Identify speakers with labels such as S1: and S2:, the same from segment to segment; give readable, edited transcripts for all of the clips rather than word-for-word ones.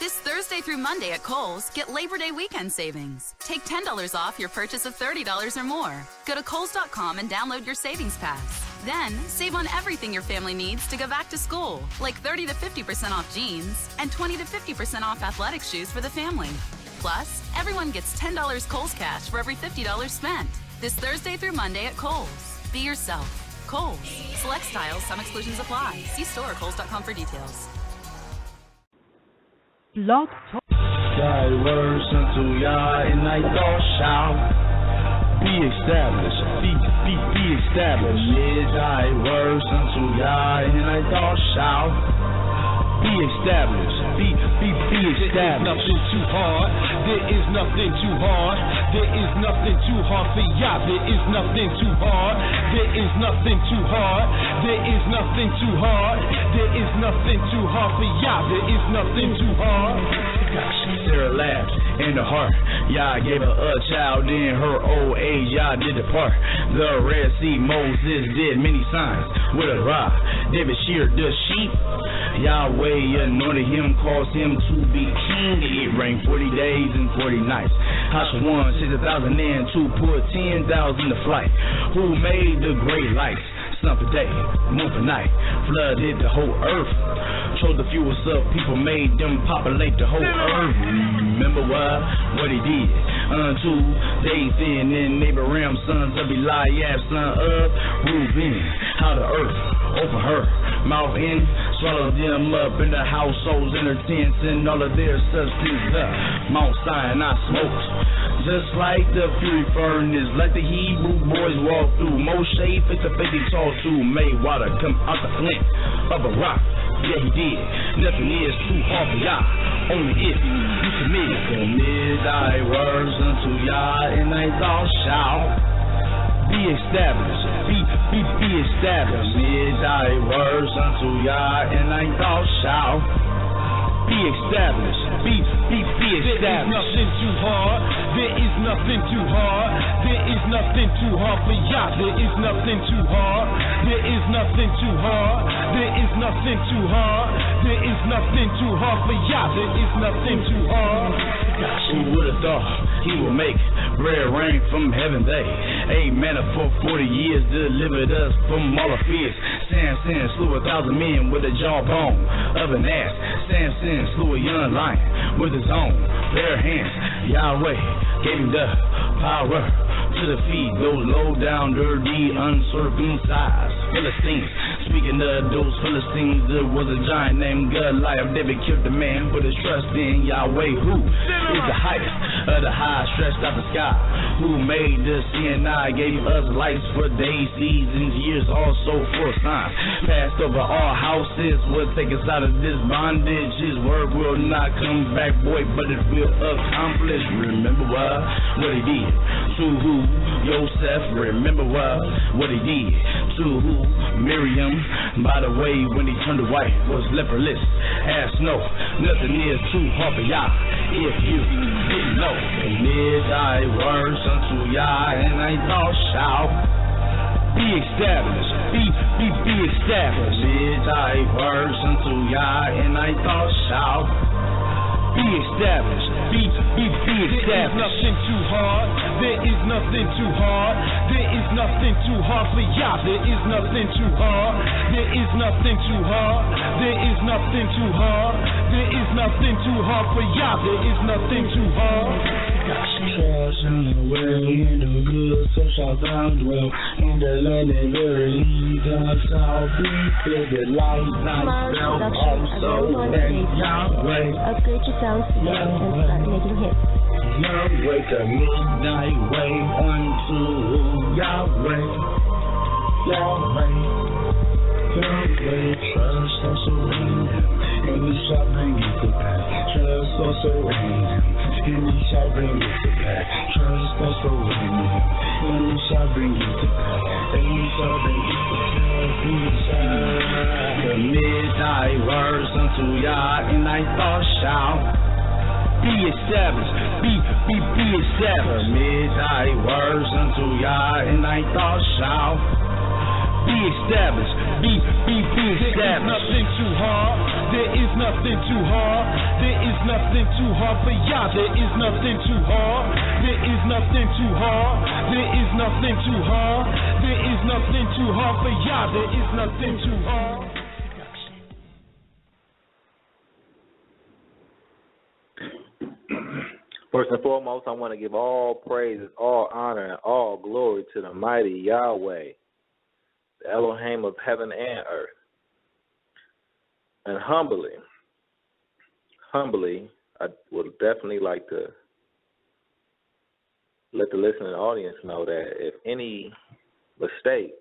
S1: This Thursday through Monday at Kohl's, get Labor Day weekend savings. Take $10 off your purchase of $30 or more. Go to Kohls.com and download your savings pass. Then, save on everything your family needs to go back to school, like 30 to 50% off jeans and 20 to 50% off athletic shoes for the family. Plus, everyone gets $10 Kohl's cash for every $50 spent. This Thursday through Monday at Kohl's. Be yourself. Kohl's. Select styles, some exclusions apply. See store or Kohls.com for details.
S2: Blog Talk.
S3: Thy words unto Yah, and thy thoughts shall be established. Be established. Amid thy words unto Yah, and thy thoughts shall be established. Be established.
S4: There is nothing too hard. There is nothing too hard. There is nothing too hard for Yah. There is nothing too hard. There is nothing too hard. There is nothing too hard. There is nothing too hard for Yah. There is nothing too hard.
S3: Sarah laughed in the heart. Yah gave her a child in her old age. Yah did depart. The Red Sea, Moses did many signs with a rod. David sheared the sheep. Yahweh anointed him, caused him to be king. It rained 40 days and 40 nights. Joshua won 60,000 men to put 10,000 to flight. Who made the great lights? Sun for day, moon for night. Flood hit the whole earth. Chose the fewest of people, made them populate the whole earth. Remember what he did unto Dathan and Abraham, sons of Eliab, son of Reuben. How the earth opened her mouth and swallowed them up in the households and their tents and all of their substance. Mount Sinai smoked just like the fury furnace, like the Hebrew boys walked through. Moshe fit the faith he talked to, made water come out the flint of a rock. Yeah, he did. Nothing is too hard for Yah, only if you commit. Commit thy words unto Yah, and thy thoughts shall be established. Be established. Commit thy words unto Yah, and thy thoughts shall be established. Be established.
S4: There is nothing too hard. There is nothing too hard. There is nothing too hard for Yah. There is nothing too hard. There is nothing too hard. There is nothing too hard. There is nothing too hard for Yah. There is nothing too hard.
S3: Who would have thought he would make bread rain from heaven? They ate manna for 40 years, delivered us from all our fears. Samson slew 1,000 men with a jawbone of an ass. Samson slew a young lion with his own bare hands. Yahweh gave him the power to defeat those low down, dirty, uncircumcised Philistines. Speaking of those Philistines, there was a giant named Goliath. David killed the man, put his trust in Yahweh, who is the highest of the high, stretched out the sky. Who made the sea and I, gave us lights for days, seasons, years, also for signs. Passed over all houses, will take us out of this bondage. His word will not come back, boy, but it will accomplish. Remember what he did to who? Yosef. Remember what he did to who? Miriam. By the way, when he turned white, was leprous as snow. Nothing is too hard for Yah if you didn't know. Commit thy words unto Yah, and thy thoughts shall be established. Be established. Commit thy words unto Yah, and thy thoughts shall be established. Be established.
S4: There is nothing too hard. There is nothing too hard. There is nothing too hard for Yah. There is nothing too hard. There is nothing too hard. There is nothing too hard. There is nothing too hard for Yah. There is nothing too hard.
S3: Trust in the way, in the good, so shall thou dwell. In the land and verily thou shalt be filled with light, thyself also, and Yahweh.
S5: Upgrade your sound today and start making hits.
S3: Yahweh, commit thy way unto Yahweh. Yahweh, Yahweh, trust also in him, and he shall bring it to pass. Trust also in him, and he shall bring it to pass. Trust also in him, and he shall bring it to pass. And he shall bring it to pass. He shall commit thy words unto Yah, and thy thoughts shall be established. Be established. Commit thy words unto Yah, and thy thoughts shall be established. Be established.
S4: There is nothing too hard. There is nothing too hard. There is nothing too hard for y'all. There is nothing too hard. There is nothing too hard. There is nothing too hard. There is nothing too hard for y'all. There is nothing too hard.
S2: First and foremost, I want to give all praises, all honor, and all glory to the mighty Yahweh, the Elohim of heaven and earth. And humbly, I would definitely like to let the listening audience know that if any mistake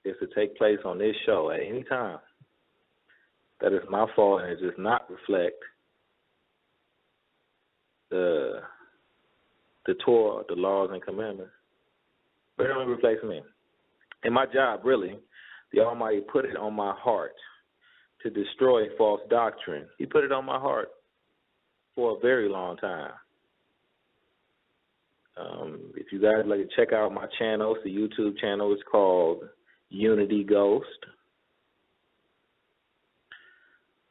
S2: is to take place on this show at any time, that is my fault and it does not reflect the Torah, the laws and commandments, but it only reflects me. And my job, really, the Almighty put it on my heart to destroy false doctrine. He put it on my heart for a very long time. If you guys like to check out my channel, it's the YouTube channel. It's called Unity Ghost.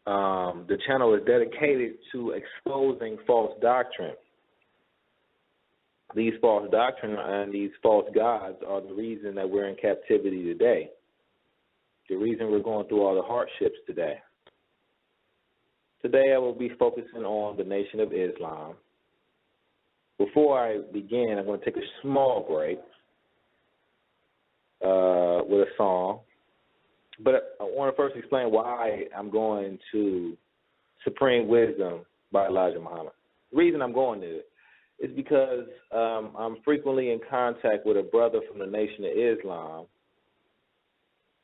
S2: The channel is dedicated to exposing false doctrine. These false doctrine and these false gods are the reason that we're in captivity today. The reason we're going through all the hardships today. Today I will be focusing on the Nation of Islam. Before I begin, I'm going to take a small break with a song. But I want to first explain why I'm going to Supreme Wisdom by Elijah Muhammad. The reason I'm going to it is because I'm frequently in contact with a brother from the Nation of Islam.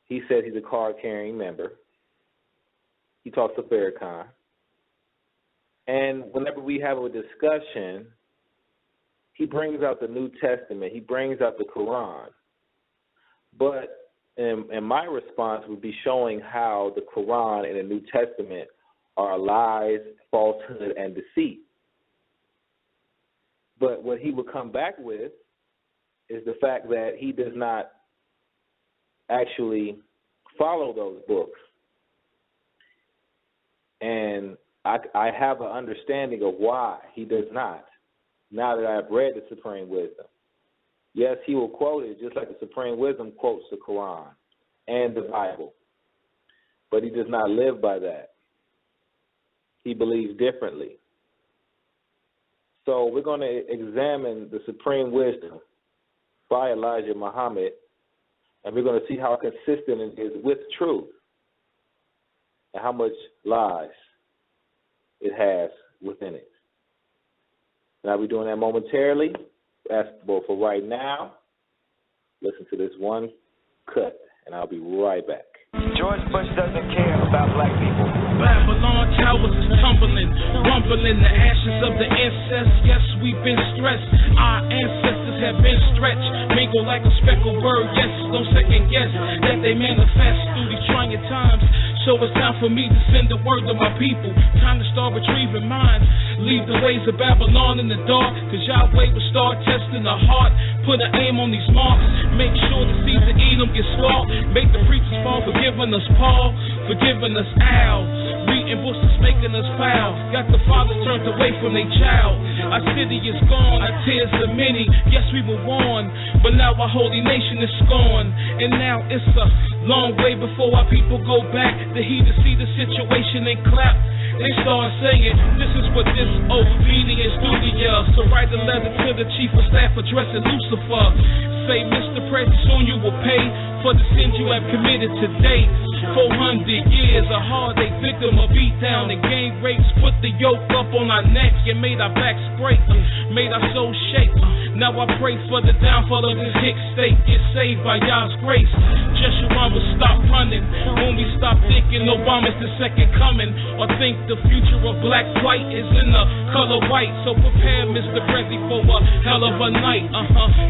S2: He says he's a card-carrying member. He talks to Farrakhan. And whenever we have a discussion, he brings out the New Testament. He brings out the Quran. But and my response would be showing how the Quran and the New Testament are lies, falsehood, and deceit. But what he would come back with is the fact that he does not actually follow those books. And I have an understanding of why he does not, now that I've read the Supreme Wisdom. Yes, he will quote it just like the Supreme Wisdom quotes the Quran and the Bible. But he does not live by that. He believes differently. So we're going to examine the Supreme Wisdom by Elijah Muhammad, and we're going to see how consistent it is with truth and how much lies it has within it. And I'll be doing that momentarily. But for right now, listen to this one cut, and I'll be right back.
S6: George Bush doesn't care about black people.
S4: Babylon towers is tumbling, rumbling the ashes of the ancestors. Yes, we've been stressed. Our ancestors have been stretched, mingled like a speckled bird. Yes, no second guess that they manifest through these trying times. So it's time for me to send the word to my people. Time to start retrieving minds. Leave the ways of Babylon in the dark, cause Yahweh will start testing the heart. Put an aim on these marks. Make sure the seeds of Edom get slaughtered. Make the preachers fall, forgiving us Paul, forgiving us Al. Beating bushes, making us foul. Got the fathers turned away from their child. Our city is gone, our tears are many. Yes, we were warned, but now our holy nation is scorned. And now it's a long way before our people go back. The heat to see the situation and clap. They start saying, this is what this obedience do to you. So write a letter to the chief of staff addressing Lucifer. Say, Mr. President, soon you will pay for the sins you have committed today. 400 years, a heartache, victim of beatdown and gang rapes. Put the yoke up on our necks and made our backs break, made our souls shake. Now I pray for the downfall of this hick state. Get saved by God's grace. Jeshurun will stop running when we stop thinking Obama's the second coming, or think the future of black flight is in the color white. So prepare, Mr. President, for a hell of a night,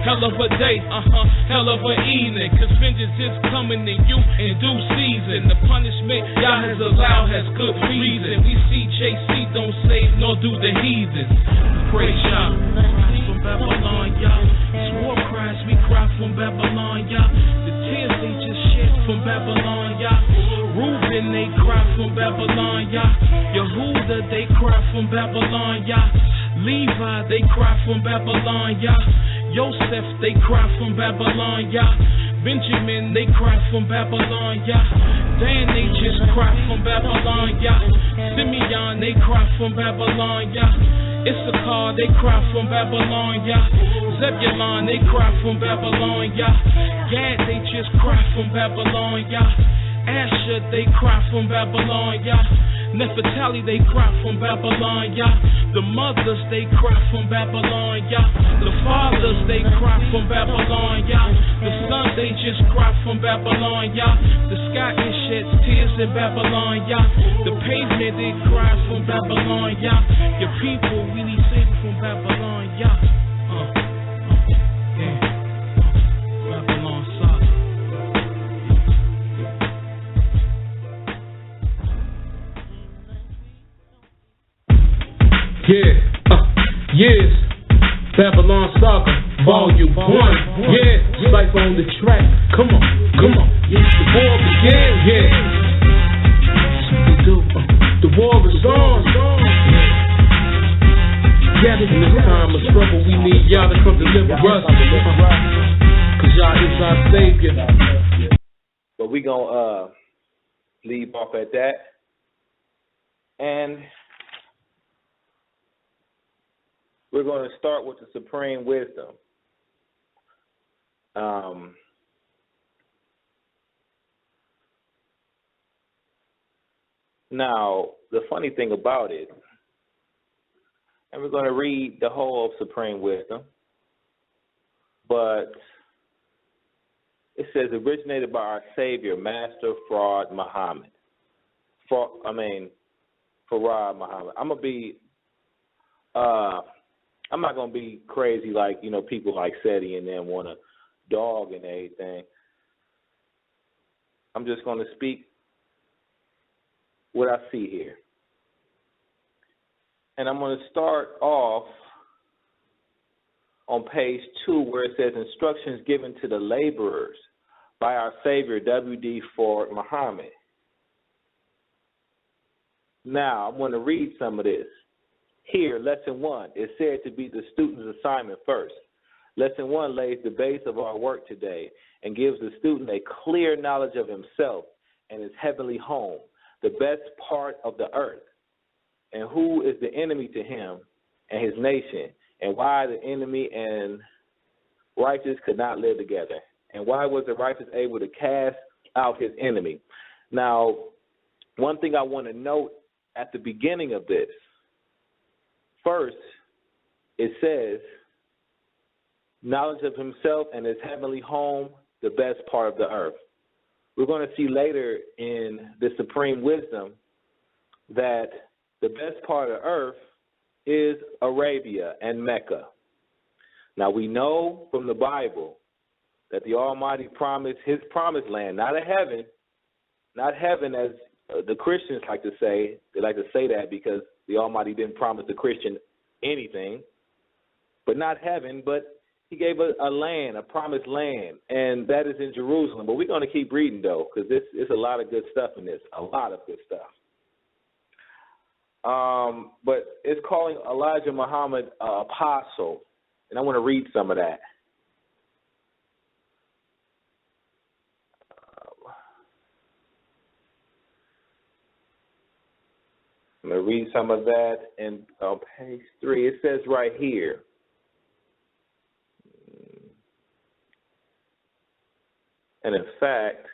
S4: hell of a day, hell of a evening. Cause vengeance is coming to you in due season. The punishment Yah has allowed has good reason. We see JC don't save nor do the heathens. Praise Yah. From Babylon, Yah. These war cries we cry from Babylon, yeah. The tears they just shed from Babylon, yeah. Reuben, they cry from Babylon, yeah. Yehuda, they cry from Babylon, yeah. Levi, they cry from Babylon, yeah. Joseph, they cry from Babylon, yeah. Benjamin, they cry from Babylon, yeah. Dan, they just cry from Babylon, yeah. Simeon, they cry from Babylon, yeah. Issachar, they cry from Babylon, yeah. Zebulon, they cry from Babylon, yeah. Gad, they just cry from Babylon, yeah. Asher, they cry from Babylon, yeah. Nephtali, they cry from Babylon, yeah. The mothers, they cry from Babylon, yeah. The fathers, they cry from Babylon, yeah. The sons, they just cry from Babylon, yeah. The sky, it sheds tears in Babylon, yeah. The pavement, they cry from Babylon, yeah. Your people really sing from Babylon, yeah. Babylon Saga.
S7: Yes, Babylon Saga, Volume 1. Yeah, Cypher on the track. Come on. Yes, the war began. Yeah, the war is on. Gathered in this time of struggle, we need y'all to come deliver us. Cause y'all is our savior.
S2: But we gonna leave off at that. And we're going to start with the supreme wisdom. Now, the funny thing about it, and we're going to read the whole of supreme wisdom, but it says originated by our Savior, Master Farad Muhammad. Farad Muhammad. I'm not going to be crazy like, people like SETI and them want to dog and everything. I'm just going to speak what I see here. And I'm going to start off on page 2 where it says instructions given to the laborers by our Savior, W.D. Farad Muhammad. Now, I'm going to read some of this. Here, Lesson 1 is said to be the student's assignment first. Lesson 1 lays the base of our work today and gives the student a clear knowledge of himself and his heavenly home, the best part of the earth, and who is the enemy to him and his nation, and why the enemy and righteous could not live together, and why was the righteous able to cast out his enemy. Now, one thing I want to note at the beginning of this, first, it says, knowledge of himself and his heavenly home, the best part of the earth. We're going to see later in the supreme wisdom that the best part of the earth is Arabia and Mecca. Now, we know from the Bible that the Almighty promised his promised land, not a heaven, not heaven as the Christians like to say. They like to say that because the Almighty didn't promise the Christian anything, but not heaven, but he gave a land, a promised land, and that is in Jerusalem. But we're going to keep reading, though, because it's a lot of good stuff in this, a lot of good stuff. But it's calling Elijah Muhammad apostle, and I want to read some of that. I'm going to read some of that, and on page 3, it says right here, and in fact,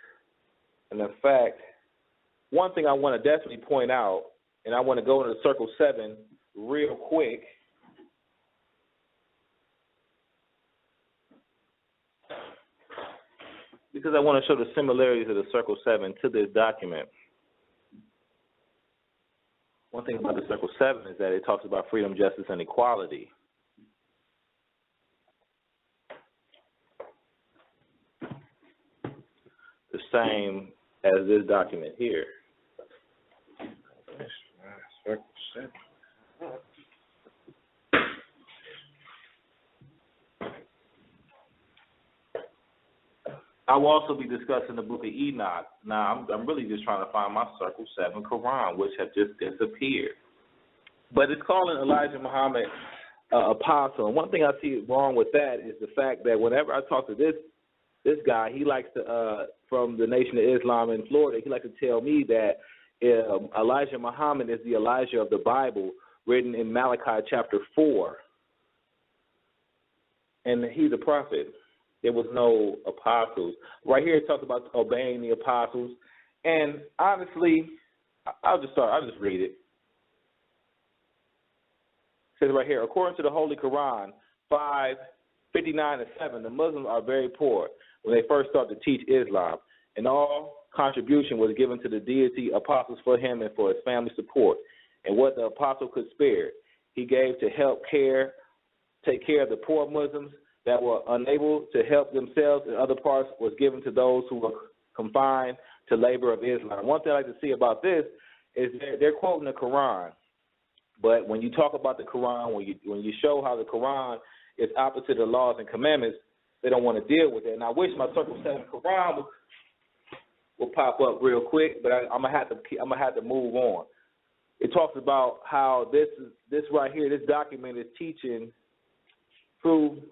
S2: one thing I want to definitely point out, and I want to go into Circle 7 real quick, because I want to show the similarities of the Circle 7 to this document. One thing about the Circle 7 is that it talks about freedom, justice, and equality. The same as this document here. Circle 7. I will also be discussing the book of Enoch. Now, I'm really just trying to find my Circle 7 Quran, which have just disappeared. But it's calling Elijah Muhammad apostle. And one thing I see wrong with that is the fact that whenever I talk to this guy, he likes to, from the Nation of Islam in Florida, he likes to tell me that Elijah Muhammad is the Elijah of the Bible, written in Malachi chapter 4. And he's a prophet. There was no apostles. Right here it talks about obeying the apostles. And honestly, I'll just read it. It says right here, according to the Holy Quran, 5:59-7, the Muslims are very poor when they first start to teach Islam, and all contribution was given to the deity apostles for him and for his family support. And what the apostle could spare, he gave to take care of the poor Muslims that were unable to help themselves, and other parts was given to those who were confined to labor of Islam. One thing I like to see about this is they're quoting the Quran, but when you talk about the Quran, when you show how the Quran is opposite of the laws and commandments, they don't want to deal with it. And I wish my Circle 7 Quran will pop up real quick, but I'm gonna have to move on. It talks about how this right here, this document is teaching true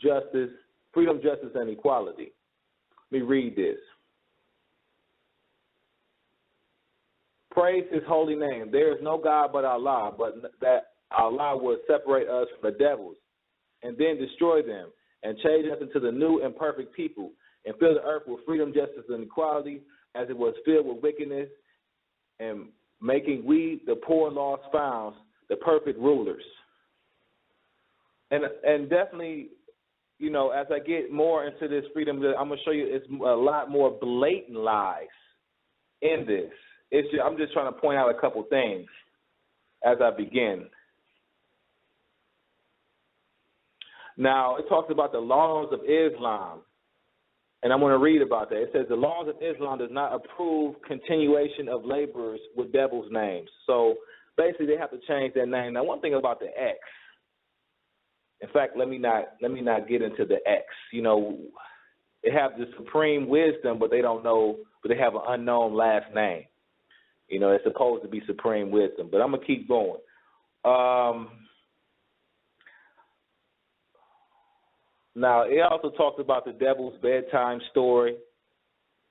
S2: justice, freedom, justice, and equality. Let me read this. Praise his holy name. There is no God but Allah, but that Allah will separate us from the devils and then destroy them and change us into the new and perfect people and fill the earth with freedom, justice, and equality as it was filled with wickedness, and making we, the poor lost found, the perfect rulers. And definitely, you know, as I get more into this freedom, I'm going to show you it's a lot more blatant lies in this. I'm just trying to point out a couple things as I begin. Now, it talks about the laws of Islam, and I'm going to read about that. It says the laws of Islam does not approve continuation of laborers with devils' names. So basically, they have to change their name. Now, one thing about the X. In fact, let me not get into the X. You know, they have the supreme wisdom, but they don't know, but they have an unknown last name. You know, it's supposed to be supreme wisdom, but I'm gonna keep going. Now, it also talks about the devil's bedtime story.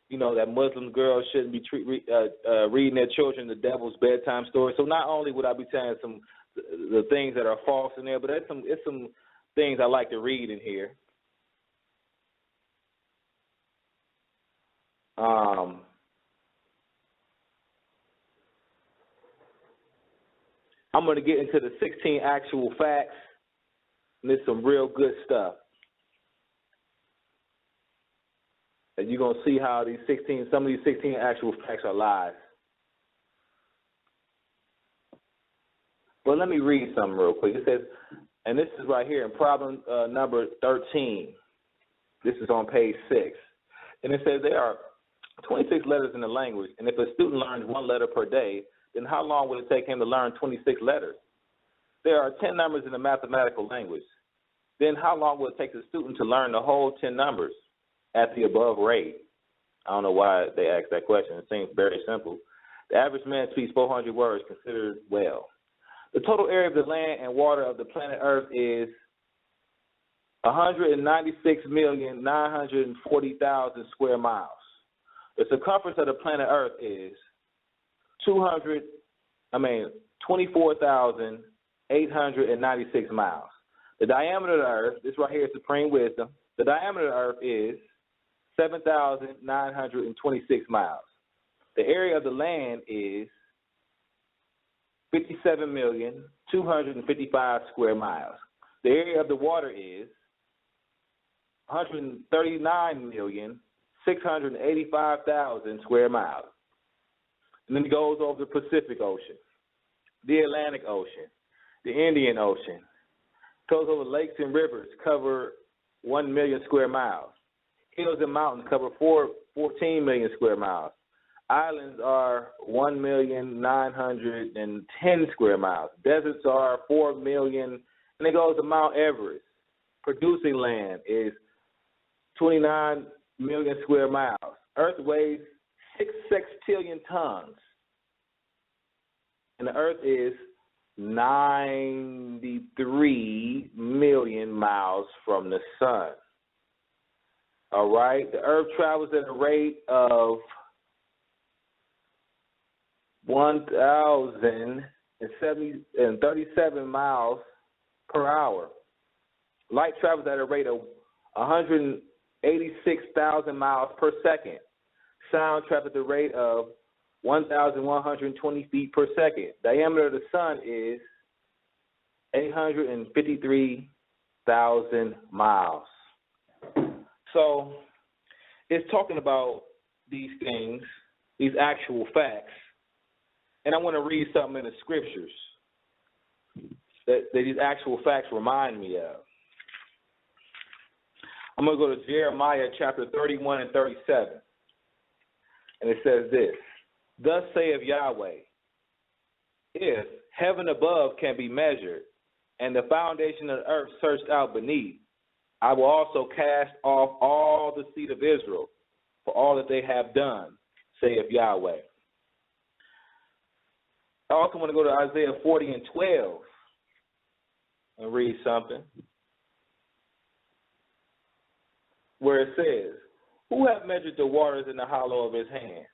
S2: You know, that Muslim girls shouldn't be reading their children the devil's bedtime story. So not only would I be telling the things that are false in there, but it's some things I like to read in here. I'm going to get into the 16 actual facts, and there's some real good stuff. And you're going to see how some of these 16 actual facts are lies. But let me read something real quick. It says, and this is right here in problem number 13. This is on page 6. And it says there are 26 letters in the language, and if a student learns one letter per day, then how long will it take him to learn 26 letters? There are 10 numbers in the mathematical language. Then how long will it take the student to learn the whole 10 numbers at the above rate? I don't know why they asked that question. It seems very simple. The average man speaks 400 words considered well. The total area of the land and water of the planet Earth is 196,940,000 square miles. The circumference of the planet Earth is 24,896 miles. The diameter of the Earth, this right here is supreme wisdom. The diameter of the Earth is 7,926 miles. The area of the land is 57,255 square miles. The area of the water is 139,685,000 square miles. And then it goes over the Pacific Ocean, the Atlantic Ocean, the Indian Ocean. It goes over lakes and rivers, cover 1 million square miles. Hills and mountains cover 14 million square miles. Islands are 1,910,000 square miles. Deserts are 4 million, and it goes to Mount Everest. Producing land is 29 million square miles. Earth weighs 6 sextillion tons. And the Earth is 93 million miles from the sun. All right? The Earth travels at a rate of 1,037 miles per hour. Light travels at a rate of 186,000 miles per second. Sound travels at the rate of 1,120 feet per second. Diameter of the sun is 853,000 miles. So it's talking about these things, these actual facts. And I want to read something in the scriptures that these actual facts remind me of. I'm going to go to Jeremiah chapter 31 and 37. And it says this: Thus saith Yahweh, if heaven above can be measured, and the foundation of the earth searched out beneath, I will also cast off all the seed of Israel for all that they have done, saith Yahweh. I also want to go to Isaiah 40 and 12 and read something where it says, who hath measured the waters in the hollow of his hand,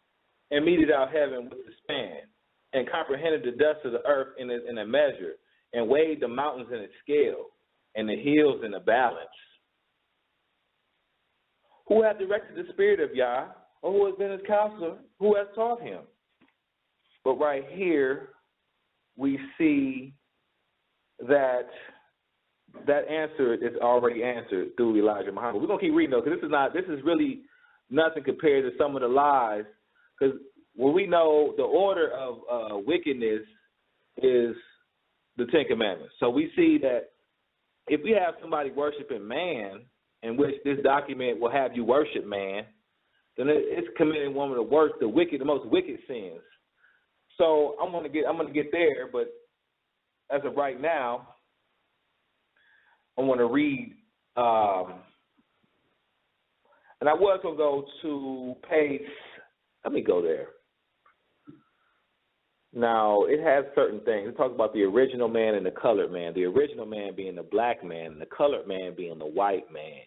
S2: and meted out heaven with the span, and comprehended the dust of the earth in a measure, and weighed the mountains in a scale, and the hills in a balance? Who hath directed the spirit of Yah, or who has been his counselor? Who has taught him? But right here, we see that answer is already answered through Elijah Muhammad. We're gonna keep reading though, because this is really nothing compared to some of the lies. Because when we know the order of wickedness is the Ten Commandments, so we see that if we have somebody worshiping man, in which this document will have you worship man, then it's committing one of the worst, the most wicked sins. So I'm gonna get there, but as of right now, I want to read, and I was gonna go to page. Let me go there. Now it has certain things. It talks about the original man and the colored man. The original man being the black man, and the colored man being the white man.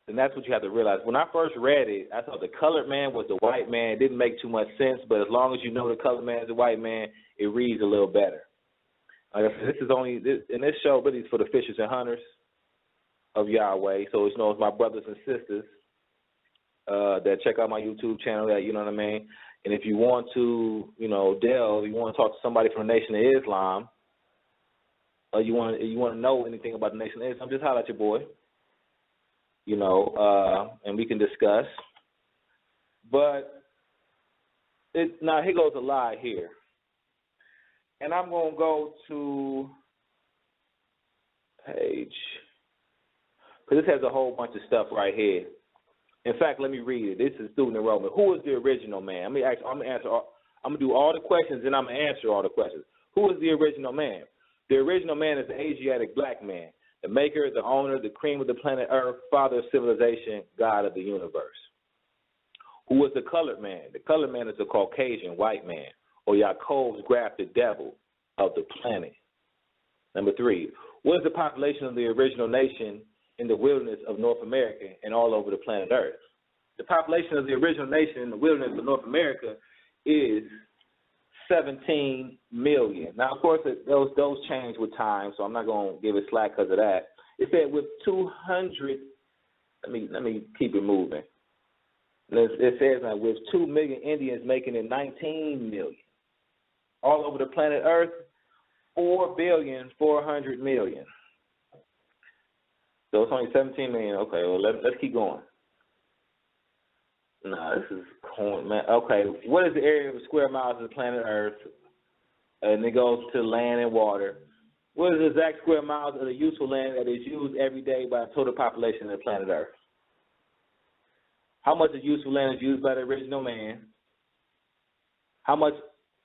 S2: And that's what you have to realize. When I first read it, I thought the colored man was the white man. It didn't make too much sense, but as long as you know the colored man is the white man, it reads a little better. This is only and this show really is for the fishers and hunters of Yahweh. So it's my brothers and sisters that check out my YouTube channel. That you know what I mean. And if you want to, delve, you want to talk to somebody from the Nation of Islam, or you want to know anything about the Nation of Islam, just holler at your boy. And we can discuss. But now here goes a lie here. And I'm going to go to page, because this has a whole bunch of stuff right here. In fact, let me read it. This is student enrollment. Who is the original man? I'm going to do all the questions, and I'm going to answer all the questions. Who is the original man? The original man is the Asiatic black man, the maker, the owner, the cream of the planet Earth, father of civilization, God of the universe. Who is the colored man? The colored man is the Caucasian white man, or Yaakov's grafted devil of the planet. Number 3, what is the population of the original nation in the wilderness of North America and all over the planet Earth? The population of the original nation in the wilderness of North America is 17 million. Now, of course, those change with time, so I'm not going to give it slack because of that. It said with 200, let me keep it moving. It says now with 2 million Indians making it 19 million. All over the planet Earth, 4,400,000,000. So it's only 17 million. Okay, well, let's keep going. No, this is corn, man. Okay, what is the area of square miles of the planet Earth? And it goes to land and water. What is the exact square miles of the useful land that is used every day by the total population of the planet Earth? How much of useful land is used by the original man? How much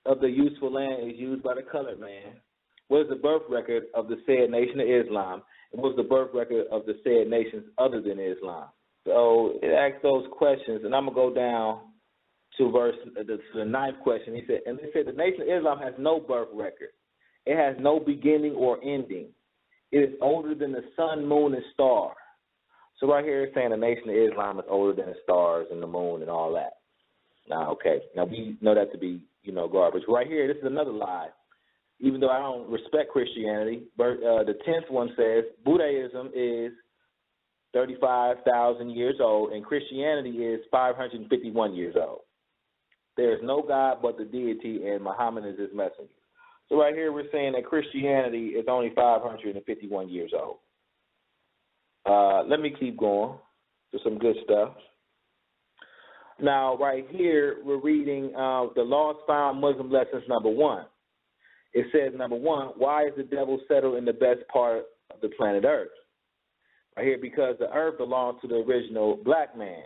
S2: of the useful land is used by the colored man? What is the birth record of the said Nation of Islam? and what was the birth record of the said nations other than Islam? So it asks those questions, and I'm going to go down to the ninth question. He said, and they said the Nation of Islam has no birth record. It has no beginning or ending. It is older than the sun, moon, and star. So right here it's saying the Nation of Islam is older than the stars and the moon and all that. Now, okay. Now, we know that to be, garbage. Right here, this is another lie. Even though I don't respect Christianity, but the 10th one says Buddhism is 35,000 years old and Christianity is 551 years old. There is no God but the deity, and Muhammad is his messenger. So right here we're saying that Christianity is only 551 years old. Let me keep going to some good stuff. Now, right here we're reading the Lost Found Muslim Lessons number 1. It says, number 1, why is the devil settled in the best part of the planet Earth? Right here, because the earth belongs to the original black man.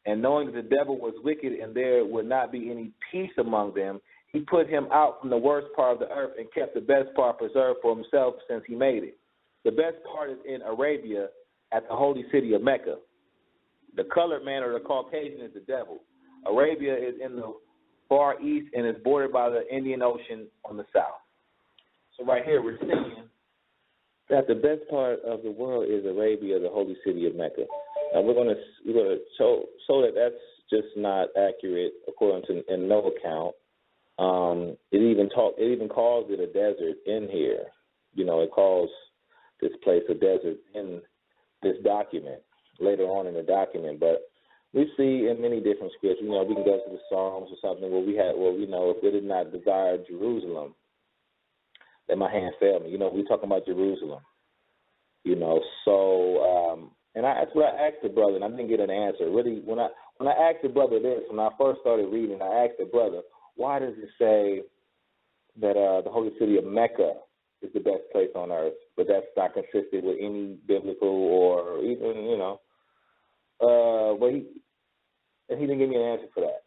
S2: And knowing that the devil was wicked and there would not be any peace among them, he put him out from the worst part of the earth and kept the best part preserved for himself since he made it. The best part is in Arabia at the holy city of Mecca. The colored man or the Caucasian is the devil. Arabia is in the far east and is bordered by the Indian Ocean on the south. So right here we're seeing that the best part of the world is Arabia, the holy city of Mecca. Now we're going to show that that's just not accurate according to in no account. It even calls it a desert in here. It calls this place a desert in this document later on in the document. But we see in many different scriptures. We can go to the Psalms or something where if it did not desire Jerusalem, then my hand failed me. We're talking about Jerusalem. And that's what I asked the brother, and I didn't get an answer. Really, when I asked the brother this, when I first started reading, I asked the brother, why does it say that the holy city of Mecca is the best place on earth, but that's not consistent with any biblical or even, and he didn't give me an answer for that.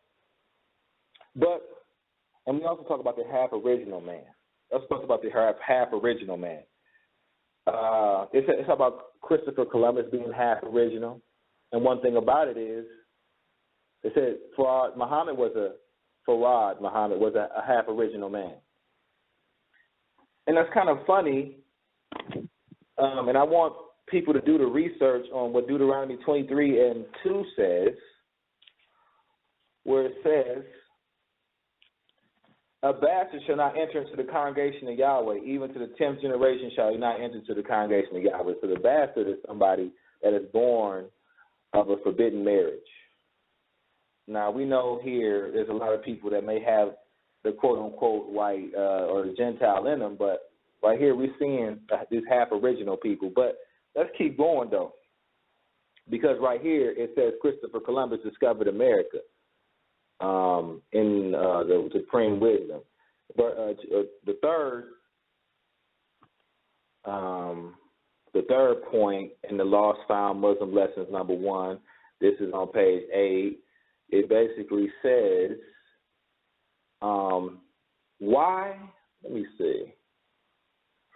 S2: And we also talk about the half original man. Let's talk about the half original man. It's about Christopher Columbus being half original, and one thing about it is, it said Muhammad was a half original man, and that's kind of funny. And I want people to do the research on what Deuteronomy 23:2 says, where it says, a bastard shall not enter into the congregation of Yahweh, even to the 10th generation shall he not enter into the congregation of Yahweh. So the bastard is somebody that is born of a forbidden marriage. Now, we know here there's a lot of people that may have the quote-unquote white or the Gentile in them, but right here we're seeing these half-original people. But let's keep going, though, because right here it says Christopher Columbus discovered America. In the supreme wisdom. But the third point in the Lost Found Muslim Lessons number 1, this is on page 8. It basically says, why? Let me see.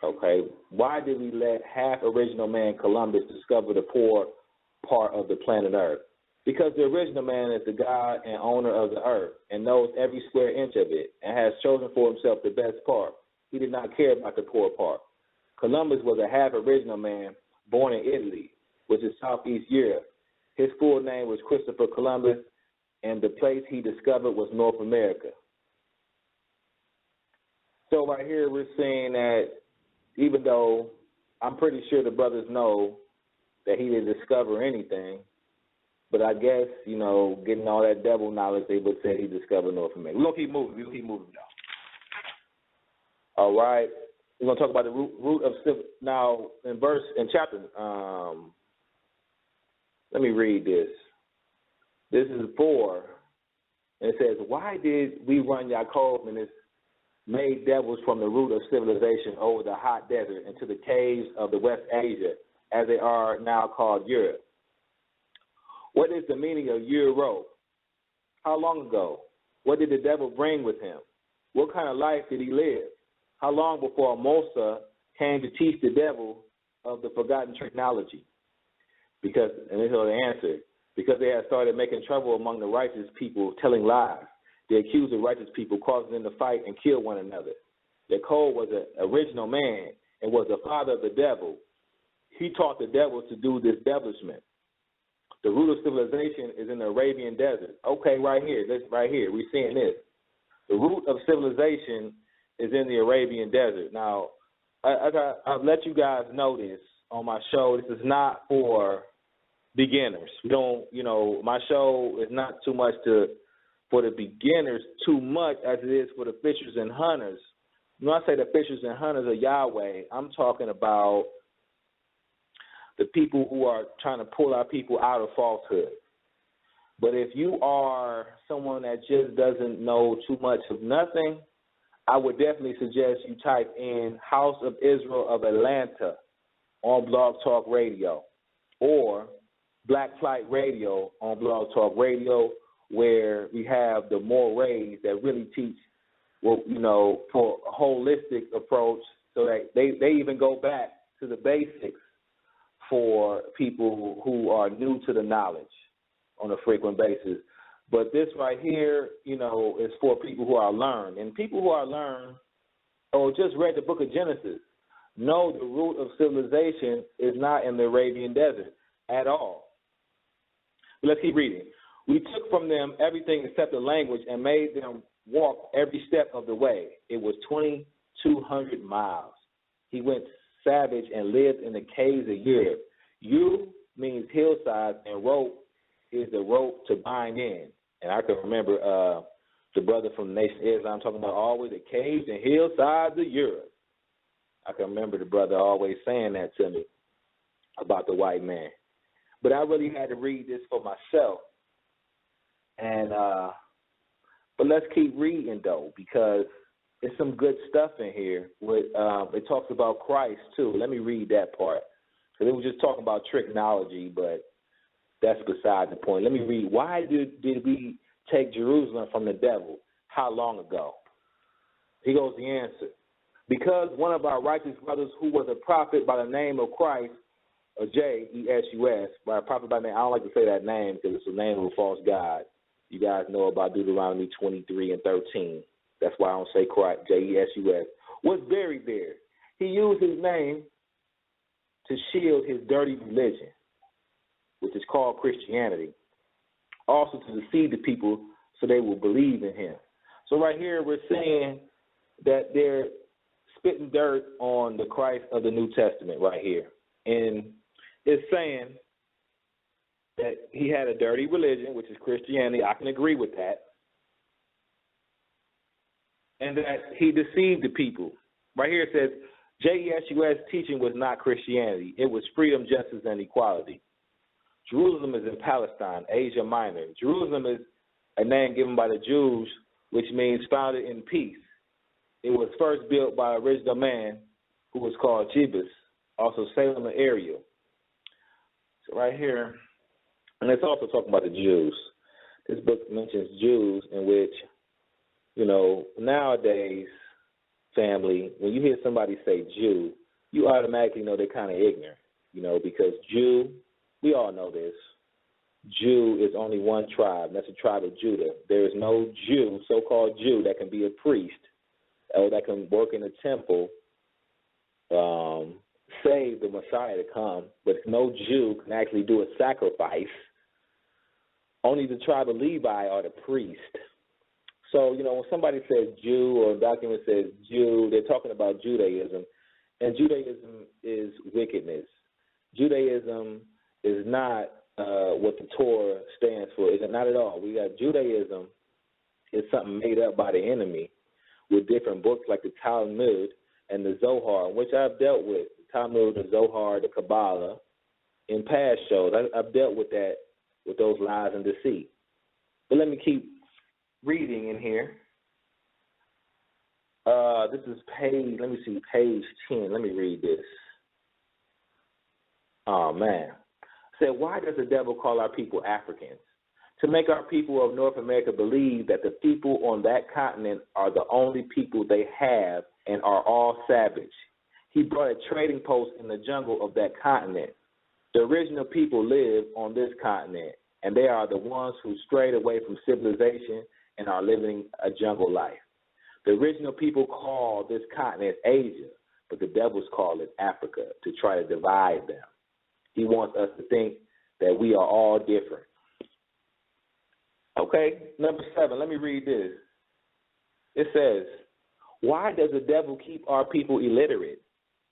S2: Okay, why did we let half original man Columbus discover the poor part of the planet Earth? Because the original man is the God and owner of the earth and knows every square inch of it and has chosen for himself the best part. He did not care about the poor part. Columbus was a half original man born in Italy, which is Southeast Europe. His full name was Christopher Columbus, and the place he discovered was North America. So right here we're seeing that even though I'm pretty sure the brothers know that he didn't discover anything, but I guess, getting all that devil knowledge, they would say he discovered North America. We're going to keep moving. We'll keep moving now. All right. We're going to talk about the root of civil. Now, in chapter, let me read this. This is 4. And it says, why did we run Yaakov and his made devils from the root of civilization over the hot desert into the caves of the West Asia, as they are now called Europe? What is the meaning of Euro? How long ago? What did the devil bring with him? What kind of life did he live? How long before Musa came to teach the devil of the forgotten technology. Because, and this is the answer, because they had started making trouble among the righteous people, telling lies. They accused the righteous people, causing them to fight and kill one another. Jacob was an original man and was the father of the devil. He taught the devil to do this devilishment. The root of civilization is in the Arabian desert. Okay, right here. We're seeing this. The root of civilization is in the Arabian desert. Now, I've let you guys know this on my show. This is not for beginners. We don't, my show is not too much for the beginners too much as it is for the fishers and hunters. When I say the fishers and hunters of Yahweh, I'm talking about the people who are trying to pull our people out of falsehood. But if you are someone that just doesn't know too much of nothing, I would definitely suggest you type in House of Israel of Atlanta on Blog Talk Radio or Black Flight Radio on Blog Talk Radio, where we have the mores that really teach, for a holistic approach, so that they even go back to the basics for people who are new to the knowledge on a frequent basis. But this right here, is for people who are learned. And people who are learned or just read the book of Genesis know the root of civilization is not in the Arabian desert at all. But let's keep reading. We took from them everything except the language and made them walk every step of the way. It was 2,200 miles. He went savage and lived in the caves of Europe. U means hillside, and rope is the rope to bind in. And I can remember the brother from the Nation of Islam talking about always the caves and hillsides of Europe. I can remember the brother always saying that to me about the white man. But I really had to read this for myself. And but let's keep reading, though, because there's some good stuff in here. It talks about Christ, too. Let me read that part. Because it was just talking about technology, but that's beside the point. Let me read. Why did we take Jerusalem from the devil? How long ago? Here goes the answer. Because one of our righteous brothers who was a prophet by the name of Christ, or J-E-S-U-S, by a prophet by name, I don't like to say that name because it's the name of a false god. You guys know about Deuteronomy 23 and 13. That's why I don't say Christ, J-E-S-U-S, was buried there. He used his name to shield his dirty religion, which is called Christianity, also to deceive the people so they will believe in him. So right here we're saying that they're spitting dirt on the Christ of the New Testament right here. And it's saying that he had a dirty religion, which is Christianity. I can agree with that. And that he deceived the people. Right here it says, J-E-S-U-S teaching was not Christianity. It was freedom, justice, and equality. Jerusalem is in Palestine, Asia Minor. Jerusalem is a name given by the Jews, which means founded in peace. It was first built by an original man who was called Jebus, also Salem and Ariel. So right here, and it's also talking about the Jews. This book mentions Jews in which, nowadays, family, when you hear somebody say Jew, you automatically know they're kind of ignorant, because Jew, we all know this. Jew is only one tribe. That's the tribe of Judah. There is no Jew, so-called Jew, that can be a priest or that can work in a temple, save the Messiah to come, but no Jew can actually do a sacrifice. Only the tribe of Levi are the priest. So, when somebody says Jew or a document says Jew, they're talking about Judaism, and Judaism is wickedness. Judaism is not what the Torah stands for. It's not at all. We got Judaism is something made up by the enemy with different books like the Talmud and the Zohar, which I've dealt with. The Talmud, the Zohar, the Kabbalah, in past shows. I've dealt with that, with those lies and deceit. But let me keep reading in here. This is page 10. Let me read this. Oh, man. It said, why does the devil call our people Africans? To make our people of North America believe that the people on that continent are the only people they have and are all savage. He brought a trading post in the jungle of that continent. The original people live on this continent, and they are the ones who strayed away from civilization and are living a jungle life. The original people call this continent Asia, but the devils call it Africa to try to divide them. He wants us to think that we are all different. Okay, number 7, let me read this. It says, why does the devil keep our people illiterate?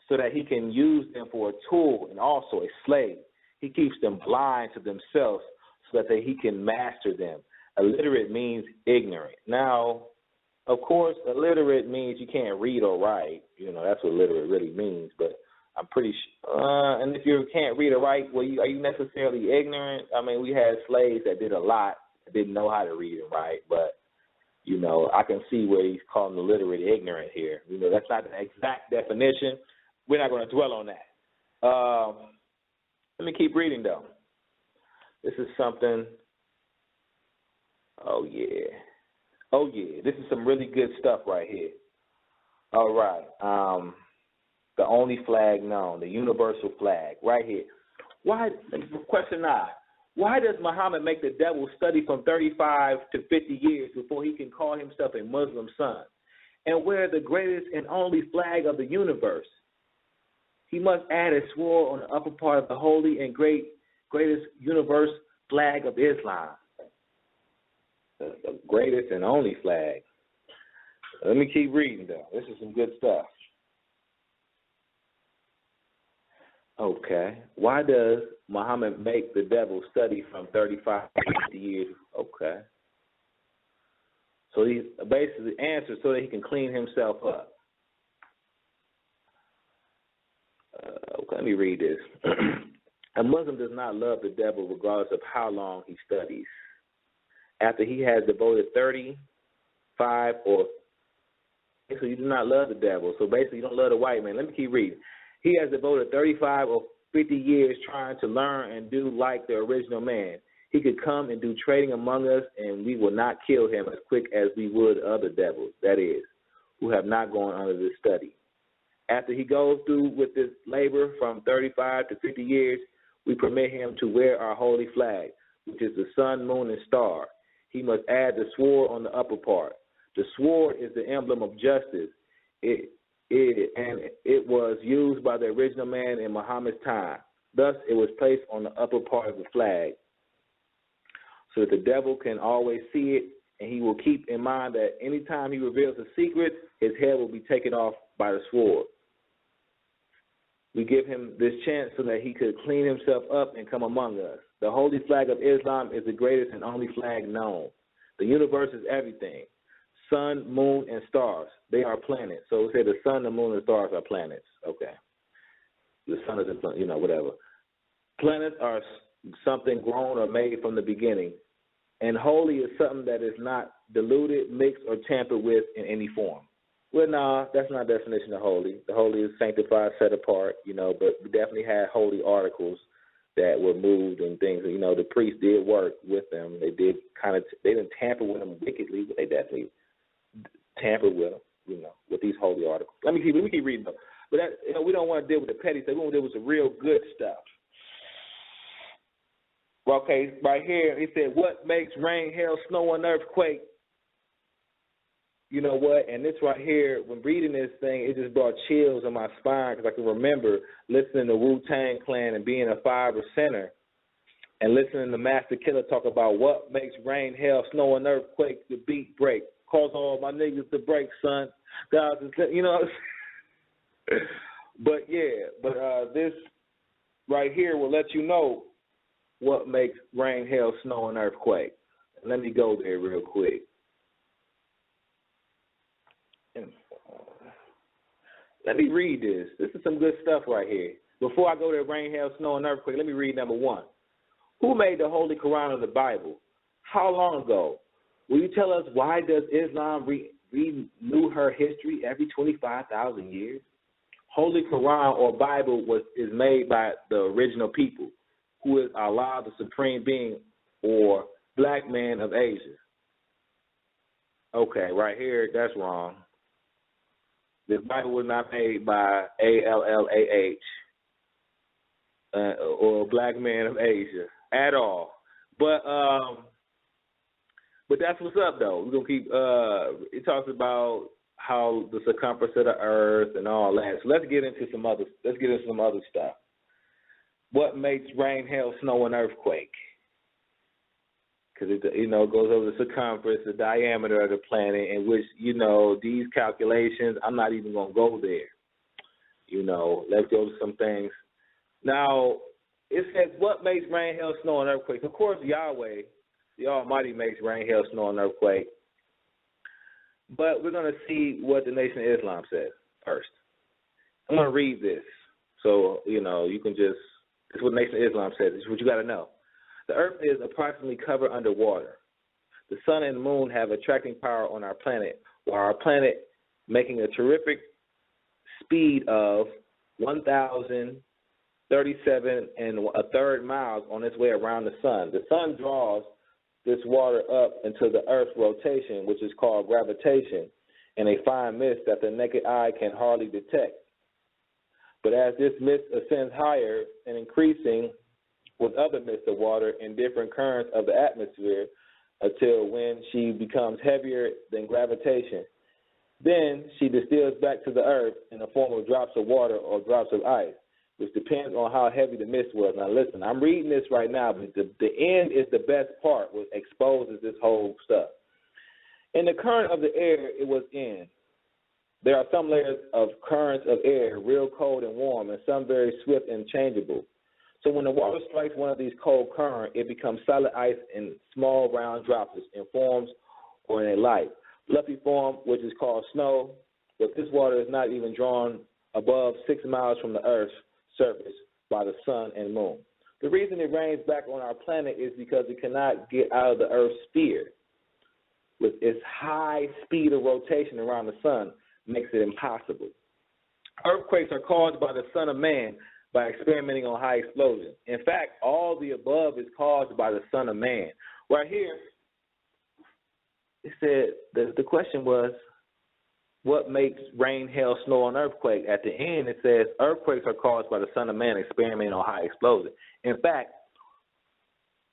S2: So that he can use them for a tool and also a slave. He keeps them blind to themselves so that he can master them. Illiterate means ignorant. Now, of course, illiterate means you can't read or write. That's what illiterate really means. But I'm pretty sure. And if you can't read or write, well, are you necessarily ignorant? I mean, we had slaves that did a lot, that didn't know how to read and write. But, I can see where he's calling illiterate ignorant here. That's not the exact definition. We're not going to dwell on that. Let me keep reading, though. This is something. Oh, yeah. This is some really good stuff right here. All right. The only flag known, the universal flag, right here. Question 9. Why does Muhammad make the devil study from 35 to 50 years before he can call himself a Muslim son and wear the greatest and only flag of the universe? He must add a sword on the upper part of the holy and greatest universe flag of Islam. The greatest and only flag. Let me keep reading, though. This is some good stuff. Okay. Why does Muhammad make the devil study from 35 to 50 years? Okay. So he basically answers so that he can clean himself up. Okay, let me read this. A Muslim does not love the devil regardless of how long he studies. After he has devoted 35 or so you do not love the devil. So basically you don't love the white man. Let me keep reading. He has devoted 35 or 50 years trying to learn and do like the original man. He could come and do trading among us, and we will not kill him as quick as we would other devils, that is, who have not gone under this study. After he goes through with this labor from 35 to 50 years, we permit him to wear our holy flag, which is the sun, moon, and star. He must add the sword on the upper part. The sword is the emblem of justice. It was used by the original man in Muhammad's time. Thus, it was placed on the upper part of the flag so that the devil can always see it, and he will keep in mind that anytime he reveals a secret, his head will be taken off by the sword. We give him this chance so that he could clean himself up and come among us. The holy flag of Islam is the greatest and only flag known. The universe is everything. Sun, moon, and stars. They are planets. So we say the sun, the moon, and stars are planets. Okay. The sun is a planet, whatever. Planets are something grown or made from the beginning. And holy is something that is not diluted, mixed, or tampered with in any form. Well, no, that's not the definition of holy. The holy is sanctified, set apart, but we definitely had holy articles that were moved and things. The priests did work with them. They did they didn't tamper with them wickedly, but they definitely tampered with them, with these holy articles. Let me keep reading though. But that, we don't want to deal with the petty stuff. We want to deal with the real good stuff. Okay, right here, he said, what makes rain, hail, snow, and earthquake? You know what? And this right here, when reading this thing, it just brought chills on my spine because I can remember listening to Wu-Tang Clan and being a 5%er and listening to Master Killer talk about what makes rain, hail, snow, and earthquake, the beat break. Cause all my niggas to break, son. But this right here will let you know what makes rain, hail, snow, and earthquake. Let me go there real quick. Let me read this. This is some good stuff right here. Before I go to rain, hail, snow, and earthquake, let me read number 1. Who made the Holy Quran of the Bible? How long ago? Will you tell us why does Islam renew her history every 25,000 years? Holy Quran or Bible is made by the original people, who is Allah, the Supreme Being, or Black Man of Asia. Okay, right here, that's wrong. This Bible was not made by ALLAH or a black man of Asia at all. But that's what's up, though. We're gonna keep. It talks about how the circumference of the earth and all that. So let's get into some other. Let's get into some other stuff. What makes rain, hail, snow, and earthquake? Because it goes over the circumference, the diameter of the planet, in which these calculations. I'm not even gonna go there. Let's go to some things. Now it says what makes rain, hail, snow, and earthquake. Of course, Yahweh, the Almighty, makes rain, hail, snow, and earthquake. But we're going to see what the Nation of Islam says first. I'm going to read this. So, you can just, this is what the Nation of Islam says. This is what you got to know. The earth is approximately covered under water. The sun and moon have attracting power on our planet, while our planet making a terrific speed of 1,037 1/3 miles on its way around the sun. The sun draws this water up into the earth's rotation, which is called gravitation, and a fine mist that the naked eye can hardly detect. But as this mist ascends higher and increasing with other mists of water in different currents of the atmosphere until when she becomes heavier than gravitation, then she distills back to the earth in the form of drops of water or drops of ice, which depends on how heavy the mist was. Now, listen, I'm reading this right now, but the end is the best part, which exposes this whole stuff. In the current of the air it was in, there are some layers of currents of air, real cold and warm, and some very swift and changeable. So when the water strikes one of these cold currents, it becomes solid ice in small round droplets in forms or in a light, fluffy form, which is called snow. But this water is not even drawn above 6 miles from the earth's surface by the sun and moon. The reason it rains back on our planet is because it cannot get out of the earth's sphere. With its high speed of rotation around the sun makes it impossible. Earthquakes are caused by the Son of Man by experimenting on high explosions. In fact, all the above is caused by the Son of Man. Right here, it said the question was, what makes rain, hail, snow, and earthquake? At the end, it says earthquakes are caused by the Son of Man experimenting on high explosions. In fact,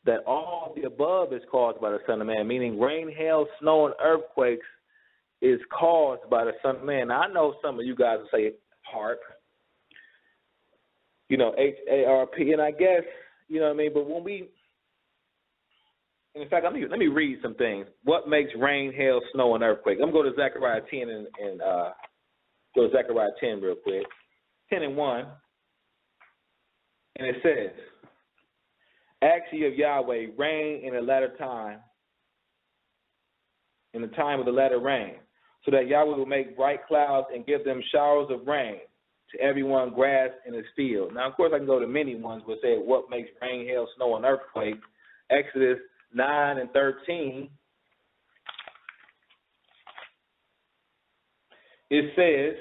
S2: that all the above is caused by the Son of Man, meaning rain, hail, snow, and earthquakes is caused by the Son of Man. Now, I know some of you guys will say HARP, HARP, and I guess, what I mean, but when we, in fact, let me read some things. What makes rain, hail, snow, and earthquake? I'm going to go to Zechariah 10 and go to Zechariah 10 real quick. 10 and 1. And it says, ask ye of Yahweh, rain in the latter time, in the time of the latter rain, so that Yahweh will make bright clouds and give them showers of rain to everyone grass in his field. Now, of course, I can go to many ones which say what makes rain, hail, snow, and earthquake. Exodus 9 and 13, it says,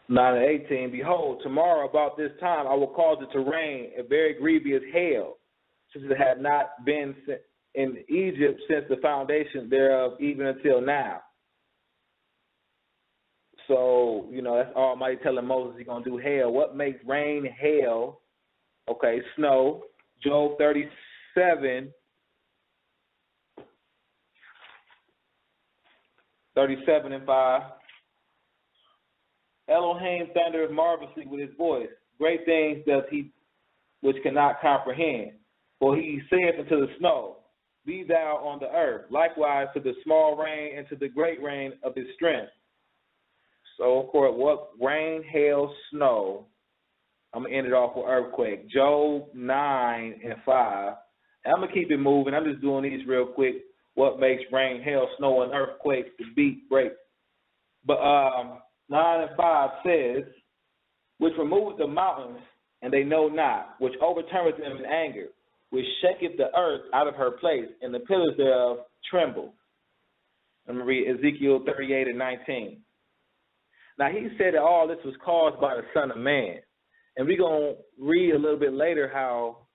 S2: (9 and 18), behold, tomorrow about this time I will cause it to rain a very grievous hail, since it had not been in Egypt since the foundation thereof, even until now. So, that's Almighty telling Moses he's going to do hail. What makes rain, hail? Okay, snow. Job 37 and 5. Elohim thundereth marvelously with his voice. Great things does he which cannot comprehend. For he saith unto the snow, be thou on the earth. Likewise to the small rain and to the great rain of his strength. So, of course, what rain, hail, snow. I'm going to end it off with earthquake. Job 9 and 5. And I'm going to keep it moving. I'm just doing these real quick. What makes rain, hail, snow, and earthquake? The beat break. But 9 and 5 says, which removeth the mountains, and they know not, which overturneth them in anger, which shaketh the earth out of her place, and the pillars thereof tremble. Let me read Ezekiel 38:19. Now, he said that all this was caused by the Son of Man. And we're going to read a little bit later how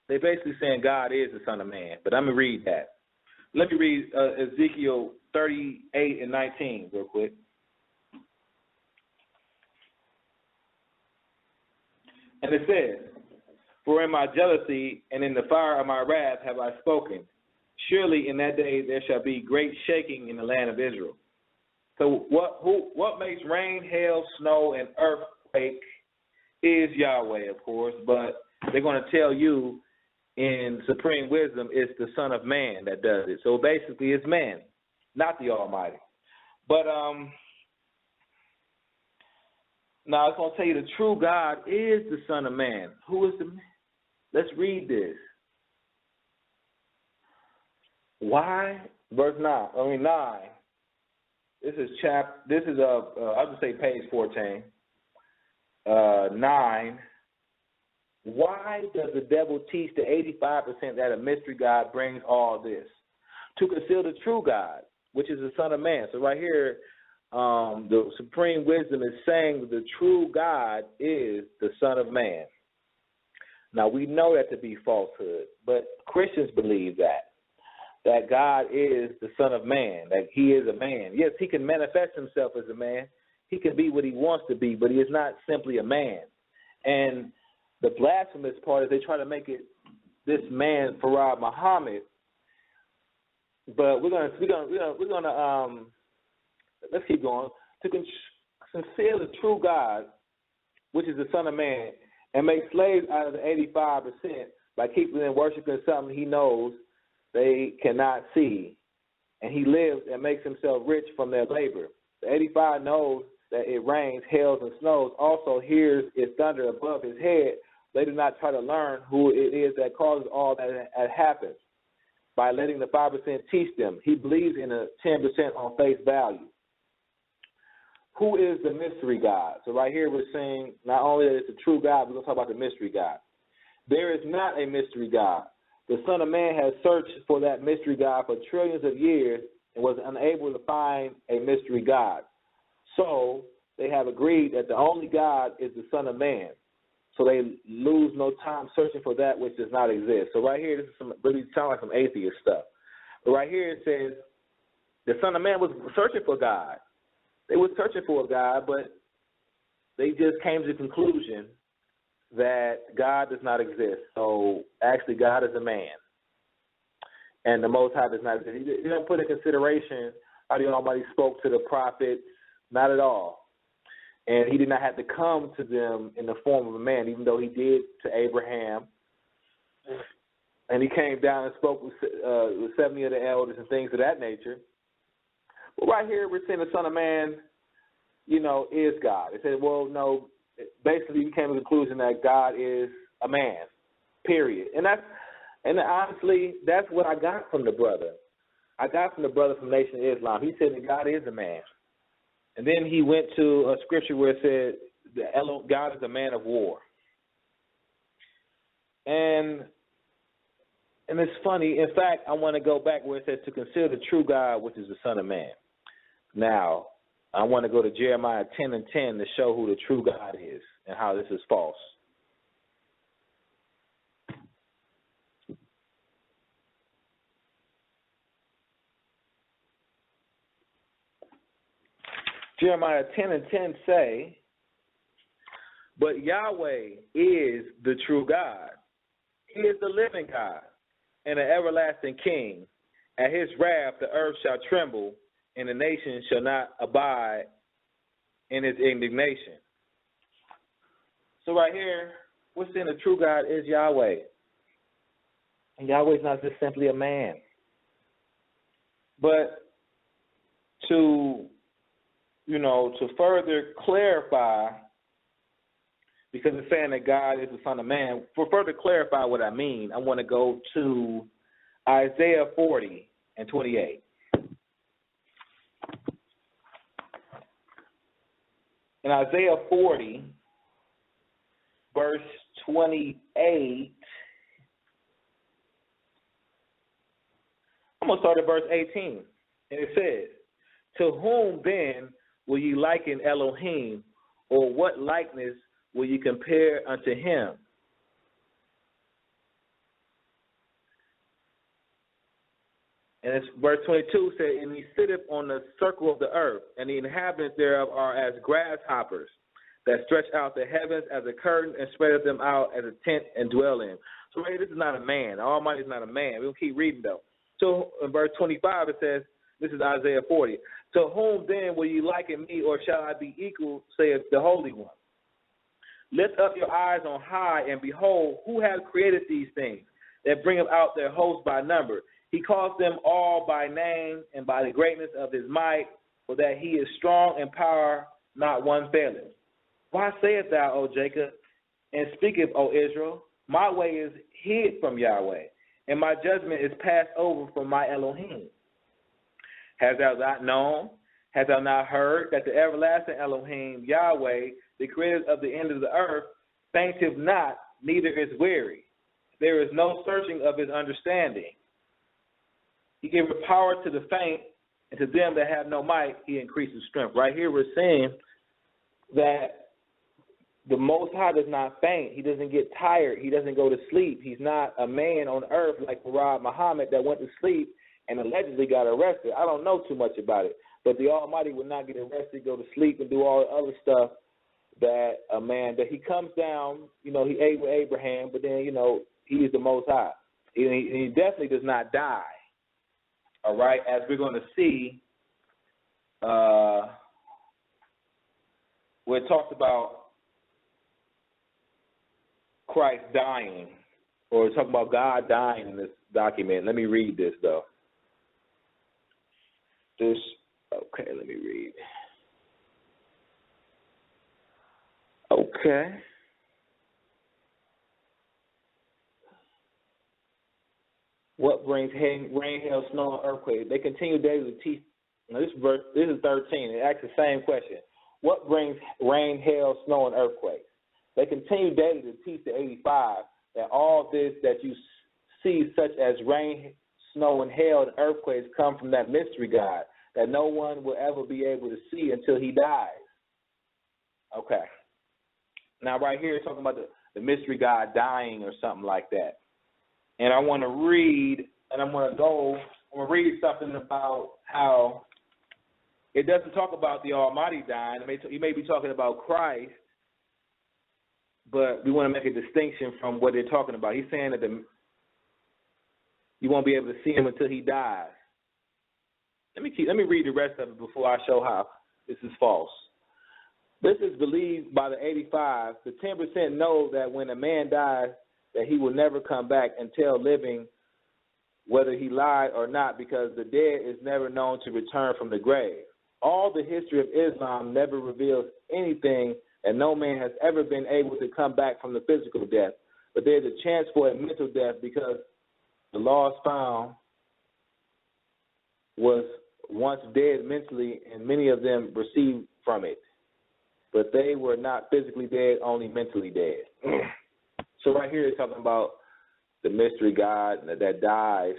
S2: they're basically saying God is the Son of Man. But I'm going to read that. Let me read Ezekiel 38:19 real quick. And it says, for in my jealousy and in the fire of my wrath have I spoken. Surely in that day there shall be great shaking in the land of Israel. So what makes rain, hail, snow, and earthquake is Yahweh, of course, but they're going to tell you in supreme wisdom it's the Son of Man that does it. So basically it's man, not the Almighty. But now it's going to tell you the true God is the Son of Man. Who is the man? Let's read this. Why? Verse 9. This is I'll just say page 14. 9. Why does the devil teach the 85% that a mystery God brings all this? To conceal the true God, which is the Son of Man. So right here, the supreme wisdom is saying that the true God is the Son of Man. Now, we know that to be falsehood, but Christians believe that God is the Son of Man, that he is a man. Yes, he can manifest himself as a man. He can be what he wants to be, but he is not simply a man. And the blasphemous part is they try to make it this man, Farad Muhammad. But we're gonna let's keep going. To conceal the true God, which is the Son of Man, and make slaves out of the 85% by keeping them worshiping something he knows they cannot see, and he lives and makes himself rich from their labor. The 85 knows that it rains, hails, and snows, also hears its thunder above his head. They do not try to learn who it is that causes all that happens by letting the 5% teach them. He believes in a 10% on face value. Who is the mystery God? So right here we're saying not only that it's the true God, we're going to talk about the mystery God. There is not a mystery God. The Son of Man has searched for that mystery God for trillions of years and was unable to find a mystery God. So they have agreed that the only God is the Son of Man. So they lose no time searching for that which does not exist. So right here, this is really sound like some atheist stuff. But right here it says the Son of Man was searching for God. They were searching for a God, but they just came to the conclusion that God does not exist. So actually God is a man. And the Most High does not exist. He don't put in consideration how the Almighty spoke to the prophets, not at all. And he did not have to come to them in the form of a man, even though he did to Abraham. And he came down and spoke with 70 of the elders and things of that nature. But right here we're saying the Son of Man, is God. They said, well, no, basically we came to the conclusion that God is a man, period. And honestly, that's what I got from the brother. I got from the brother from Nation of Islam. He said that God is a man. And then he went to a scripture where it said that God is a man of war. And it's funny. In fact, I want to go back where it says to consider the true God, which is the Son of Man. Now, I want to go to Jeremiah 10:10 to show who the true God is and how this is false. Jeremiah 10:10 say, but Yahweh is the true God. He is the living God and an everlasting King. At his wrath the earth shall tremble, and the nation shall not abide in its indignation. So right here, we're saying the true God is Yahweh. And Yahweh is not just simply a man. But to further clarify, because it's saying that God is the Son of Man, for further clarify what I mean, I want to go to Isaiah 40:28. in Isaiah 40, verse 28, I'm going to start at verse 18. And it says, to whom then will ye liken Elohim, or what likeness will ye compare unto him? And it's verse 22 says, and he sitteth on the circle of the earth, and the inhabitants thereof are as grasshoppers, that stretch out the heavens as a curtain and spreadeth them out as a tent and dwell in. So right here, this is not a man. The Almighty is not a man. We'll keep reading, though. So in verse 25, it says, this is Isaiah 40, to whom then will ye liken me, or shall I be equal, saith the Holy One? Lift up your eyes on high, and behold, who hath created these things, that bringeth out their host by number? He calls them all by name, and by the greatness of his might, for that he is strong in power, not one faileth. Why sayest thou, O Jacob, and speaketh, O Israel? My way is hid from Yahweh, and my judgment is passed over from my Elohim. Hast thou not known? Hast thou not heard that the everlasting Elohim, Yahweh, the creator of the end of the earth, fainteth not, neither is weary. There is no searching of his understanding. He giveth power to the faint, and to them that have no might, he increases strength. Right here we're saying that the Most High does not faint. He doesn't get tired. He doesn't go to sleep. He's not a man on earth like Farad Muhammad that went to sleep and allegedly got arrested. I don't know too much about it. But the Almighty would not get arrested, go to sleep, and do all the other stuff that a man, that he comes down, he ate with Abraham, but then, he is the Most High. He definitely does not die. All right, as we're going to see, where it talks about Christ dying, or talking about God dying in this document. Let me read this, though. Okay, let me read. Okay. What brings rain, hail, snow, and earthquake? They continue daily to teach. Now this is 13. It asks the same question. What brings rain, hail, snow, and earthquakes? They continue daily to teach the 85 that all this that you see, such as rain, snow, and hail, and earthquakes, come from that mystery God that no one will ever be able to see until he dies. Okay. Now right here, it's talking about the mystery God dying or something like that. And I want to read, and I'm going to read something about how it doesn't talk about the Almighty dying. He may be talking about Christ, but we want to make a distinction from what they're talking about. He's saying that you won't be able to see him until he dies. Let me read the rest of it before I show how this is false. This is believed by the 85. The 10% know that when a man dies, that he will never come back and tell living whether he lied or not, because the dead is never known to return from the grave. All the history of Islam never reveals anything, and no man has ever been able to come back from the physical death. But there's a chance for a mental death, because the laws found was once dead mentally, and many of them received from it. But they were not physically dead, only mentally dead. So right here it's talking about the mystery God that dies,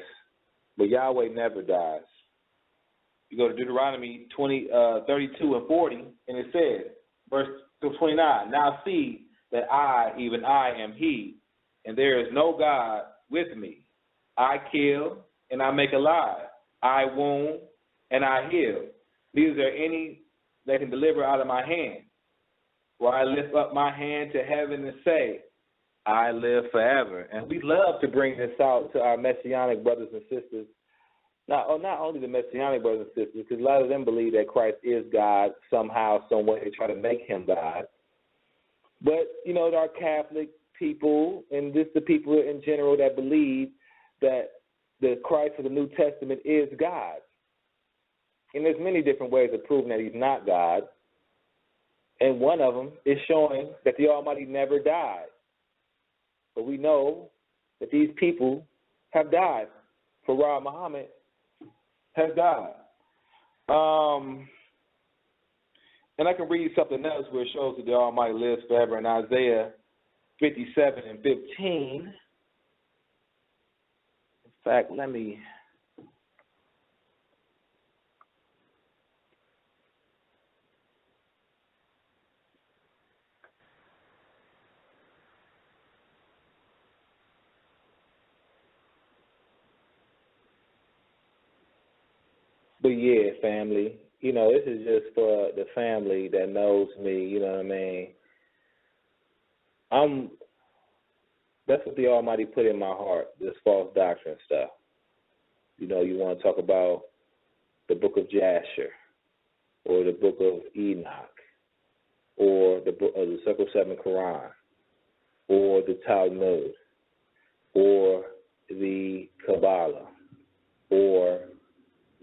S2: but Yahweh never dies. You go to Deuteronomy 32 and 40, and it says, verse 29, now see that I, even I, am he, and there is no God with me. I kill, and I make alive. I wound, and I heal. Neither there any that can deliver out of my hand. For I lift up my hand to heaven and say, I live forever. And we love to bring this out to our Messianic brothers and sisters. Not only the Messianic brothers and sisters, because a lot of them believe that Christ is God somehow, some way. They try to make him God. But, our Catholic people, and just the people in general that believe that the Christ of the New Testament is God. And there's many different ways of proving that he's not God. And one of them is showing that the Almighty never died. But we know that these people have died. Farad Muhammad has died. And I can read something else where it shows that the Almighty lives forever in Isaiah 57:15. In fact, let me... But yeah, family, you know, this is just for the family that knows me, you know what I mean? That's what the Almighty put in my heart, this false doctrine stuff. You know, you want to talk about the book of Jasher, or the book of Enoch, or the book of the Circle 7 Quran, or the Talmud, or the Kabbalah, or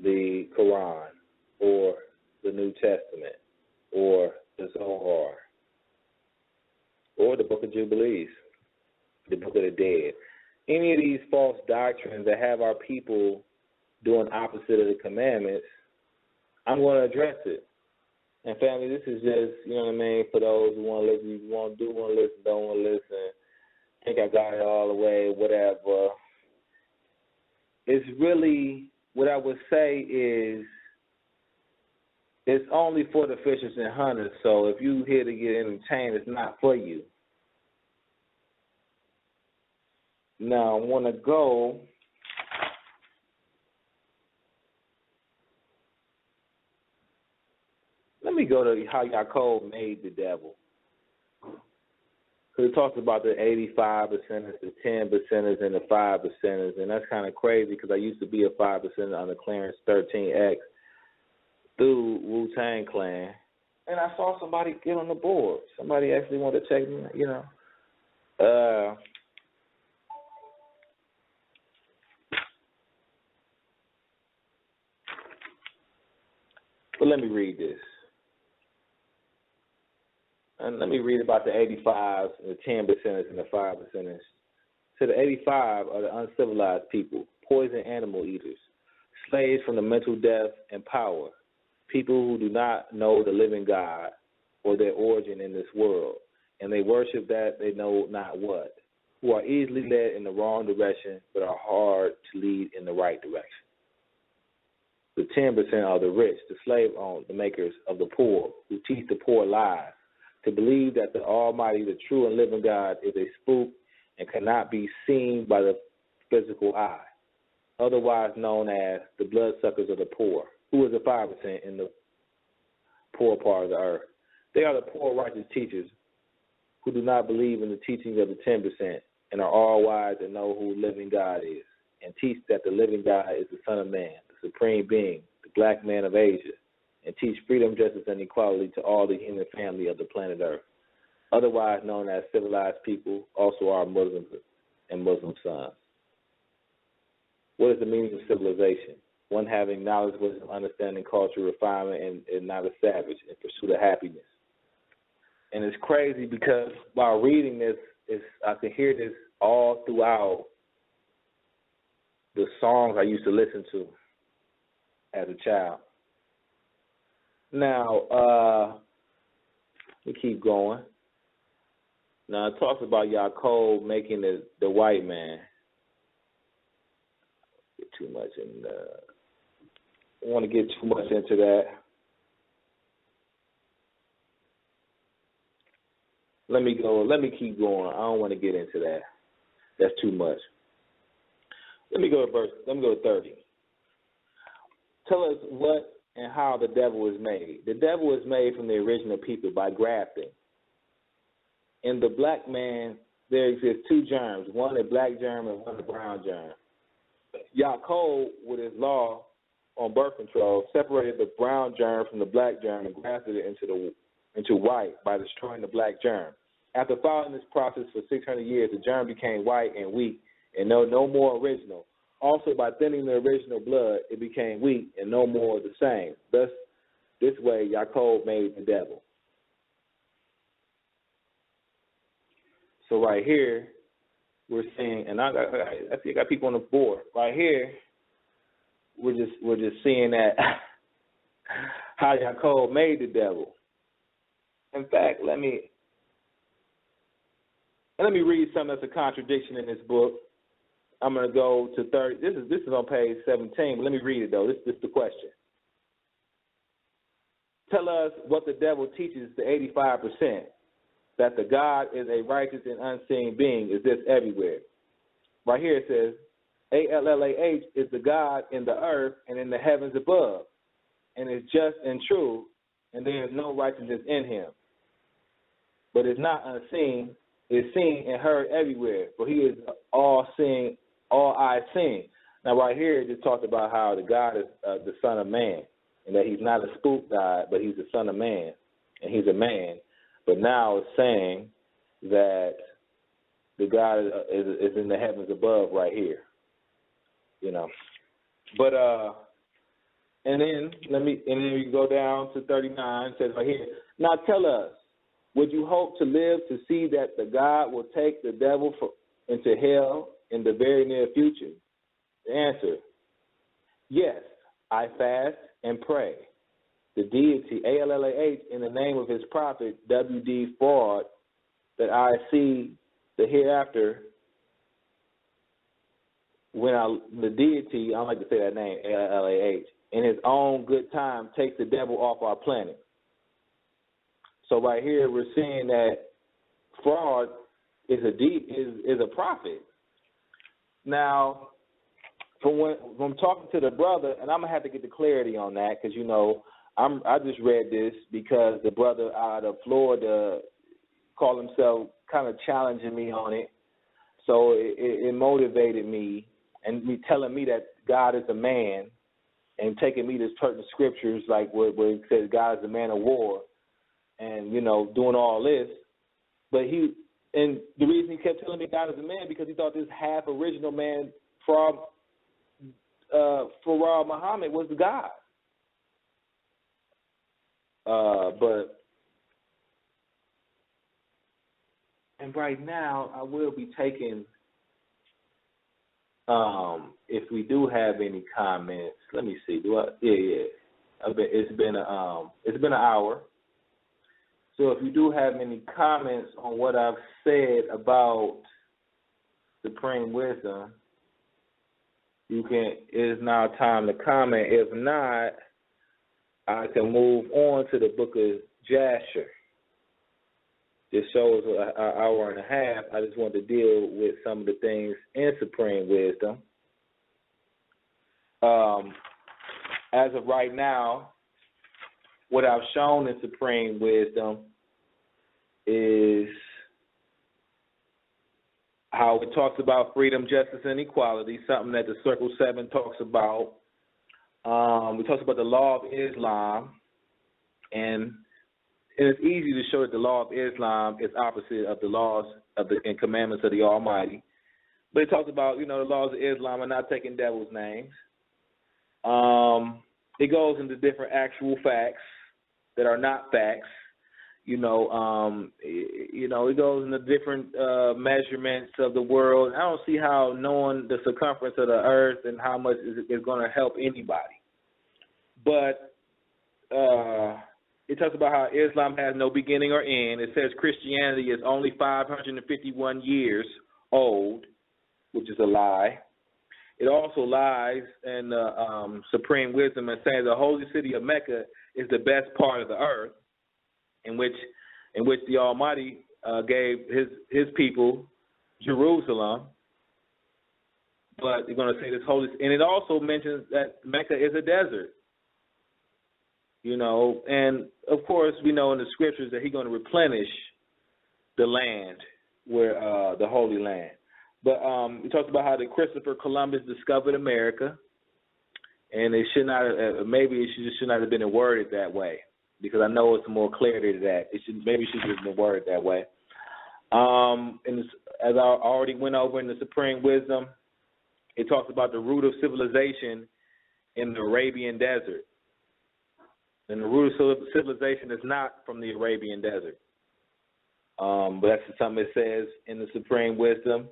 S2: the Quran, or the New Testament, or the Zohar, or the Book of Jubilees, the Book of the Dead. Any of these false doctrines that have our people doing opposite of the commandments, I'm going to address it. And family, this is just, you know what I mean, for those who want to listen, you want to listen, don't want to listen, think I got it all the way, whatever. It's really... What I would say is it's only for the fishers and hunters, so if you here to get entertained, it's not for you. Now, I want to go let me go to how Yaakov made the devil. Because it talks about the 85%, the 10%, and the 5%, and that's kind of crazy because I used to be a 5% under Clarence 13X through Wu-Tang Clan, and I saw somebody get on the board. Somebody actually wanted to check me, you know. But let me read this. And let me read about the 85s, and the 10%, and the 5%. So the 85 are the uncivilized people, poison animal eaters, slaves from the mental death and power, people who do not know the living God or their origin in this world, and they worship that they know not what, who are easily led in the wrong direction but are hard to lead in the right direction. The 10% are the rich, the slave owners, the makers of the poor, who teach the poor lies, to believe that the Almighty, the true and living God, is a spook and cannot be seen by the physical eye, otherwise known as the bloodsuckers of the poor, who is the 5% in the poor part of the earth. They are the poor righteous teachers who do not believe in the teachings of the 10% and are all wise and know who living God is, and teach that the living God is the Son of Man, the supreme being, the black man of Asia, and teach freedom, justice, and equality to all the human family of the planet Earth, otherwise known as civilized people, also are Muslims and Muslim sons. What is the meaning of civilization? One having knowledge, wisdom, understanding, culture, refinement, and not a savage in pursuit of happiness. And it's crazy because while reading this, I can hear this all throughout the songs I used to listen to as a child. Now, we keep going. Now, it talks about Yaakov making the white man. Get too much in. I don't want to get too much into that. Let me go. Let me keep going. I don't want to get into that. That's too much. Let me go to 30. Tell us what and how the devil is made. The devil is made from the original people by grafting. In the black man, there exist two germs, one a black germ and one a brown germ. Yaakov, with his law on birth control, separated the brown germ from the black germ and grafted it into white by destroying the black germ. After following this process for 600 years, the germ became white and weak and no more original. Also, by thinning the original blood, it became weak and no more the same. Thus, this way, Yaakov made the devil. So right here, we're seeing, and I see I got people on the board. Right here, we're just seeing that how Yaakov made the devil. In fact, let me read something that's a contradiction in this book. I'm going to go to 30. This is on page 17. But let me read it though. This is the question. Tell us what the devil teaches the 85%, that the God is a righteous and unseen being. Is this everywhere? Right here it says, ALLAH is the God in the earth and in the heavens above, and is just and true, and there is no righteousness in him. But it's not unseen, it's seen and heard everywhere, for he is all seeing, all eyes seeing. Now right here it just talked about how the God is the Son of Man, and that he's not a spook God, but he's the Son of Man, and he's a man. But now it's saying that the God is in the heavens above right here, you know. But and then we go down to 39. It says right here, now tell us, would you hope to live to see that the God will take the devil into hell in the very near future? The answer, yes, I fast and pray. The deity, ALLAH, in the name of his prophet, W.D. Fard, that I see the hereafter when the deity, I don't like to say that name, ALLAH, in his own good time takes the devil off our planet. So right here we're seeing that Fraud is a prophet. Now, from talking to the brother, and I'm gonna have to get the clarity on that because you know I just read this because the brother out of Florida called himself kind of challenging me on it, so it motivated me and me telling me that God is a man and taking me to certain scriptures like where it says God is a man of war and you know doing all this, but and the reason he kept telling me God is a man because he thought this half original man Farah Muhammad was the God. And right now I will be taking if we do have any comments. Let me see. It's been an hour. So if you do have any comments on what I've said about Supreme Wisdom, it is now time to comment. If not, I can move on to the book of Jasher. This show is an hour and a half. I just want to deal with some of the things in Supreme Wisdom. As of right now, what I've shown in Supreme Wisdom is how it talks about freedom, justice, and equality, something that the Circle 7 talks about. We talked about the law of Islam, and it's easy to show that the law of Islam is opposite of the laws and commandments of the Almighty. But it talks about, the laws of Islam are not taking devil's names. It goes into different actual facts that are not facts. It goes into different measurements of the world. I don't see how knowing the circumference of the earth and how much is going to help anybody. But it talks about how Islam has no beginning or end. It says Christianity is only 551 years old, which is a lie. It also lies in Supreme Wisdom and saying the holy city of Mecca is the best part of the earth, in which the Almighty gave his people Jerusalem. But you're going to say this holy, and it also mentions that Mecca is a desert. And of course we know in the scriptures that he's going to replenish the land, where the Holy Land. But it talks about how Christopher Columbus discovered America, and it should not should not have been worded that way, because I know it's more clarity to that. It should have been worded that way. As I already went over in the Supreme Wisdom, it talks about the root of civilization in the Arabian Desert. And the root of civilization is not from the Arabian Desert. But that's something it says in the Supreme Wisdom.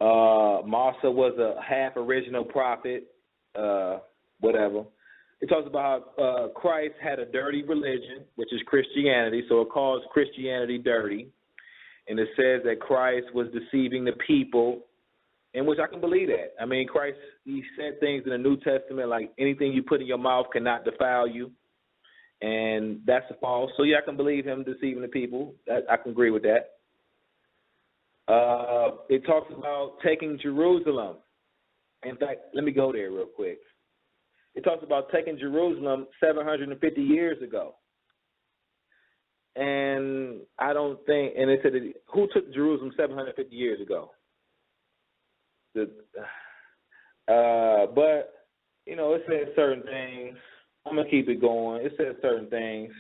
S2: Masa was a half original prophet, whatever. it talks about how Christ had a dirty religion, which is Christianity, so it calls Christianity dirty. And it says that Christ was deceiving the people, in which I can believe that. I mean, Christ, he said things in the New Testament like anything you put in your mouth cannot defile you, and that's false. So, yeah, I can believe him deceiving the people. I can agree with that. It talks about taking Jerusalem. In fact, let me go there real quick. It talks about taking Jerusalem 750 years ago. And I don't think, and it said, who took Jerusalem 750 years ago? But, you know, it says certain things. I'm going to keep it going. It says certain things.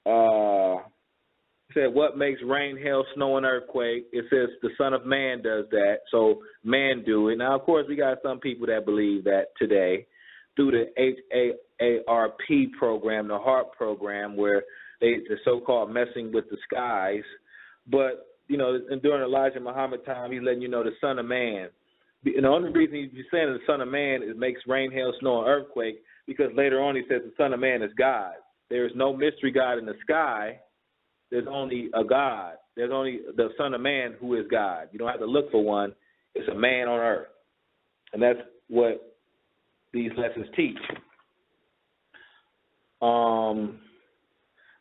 S2: It said, what makes rain, hail, snow, and earthquake? It says the Son of Man does that, so man do it. Now, of course, we got some people that believe that today through the HAARP program, the HAARP program, where the so-called messing with the skies. But, you know, during Elijah Muhammad time, he's letting you know the Son of Man. And the only reason he's saying the Son of Man is makes rain, hail, snow, and earthquake, because later on he says the Son of Man is God. There is no mystery God in the sky. There's only a God. There's only the Son of Man who is God. You don't have to look for one. It's a man on earth. And that's what these lessons teach.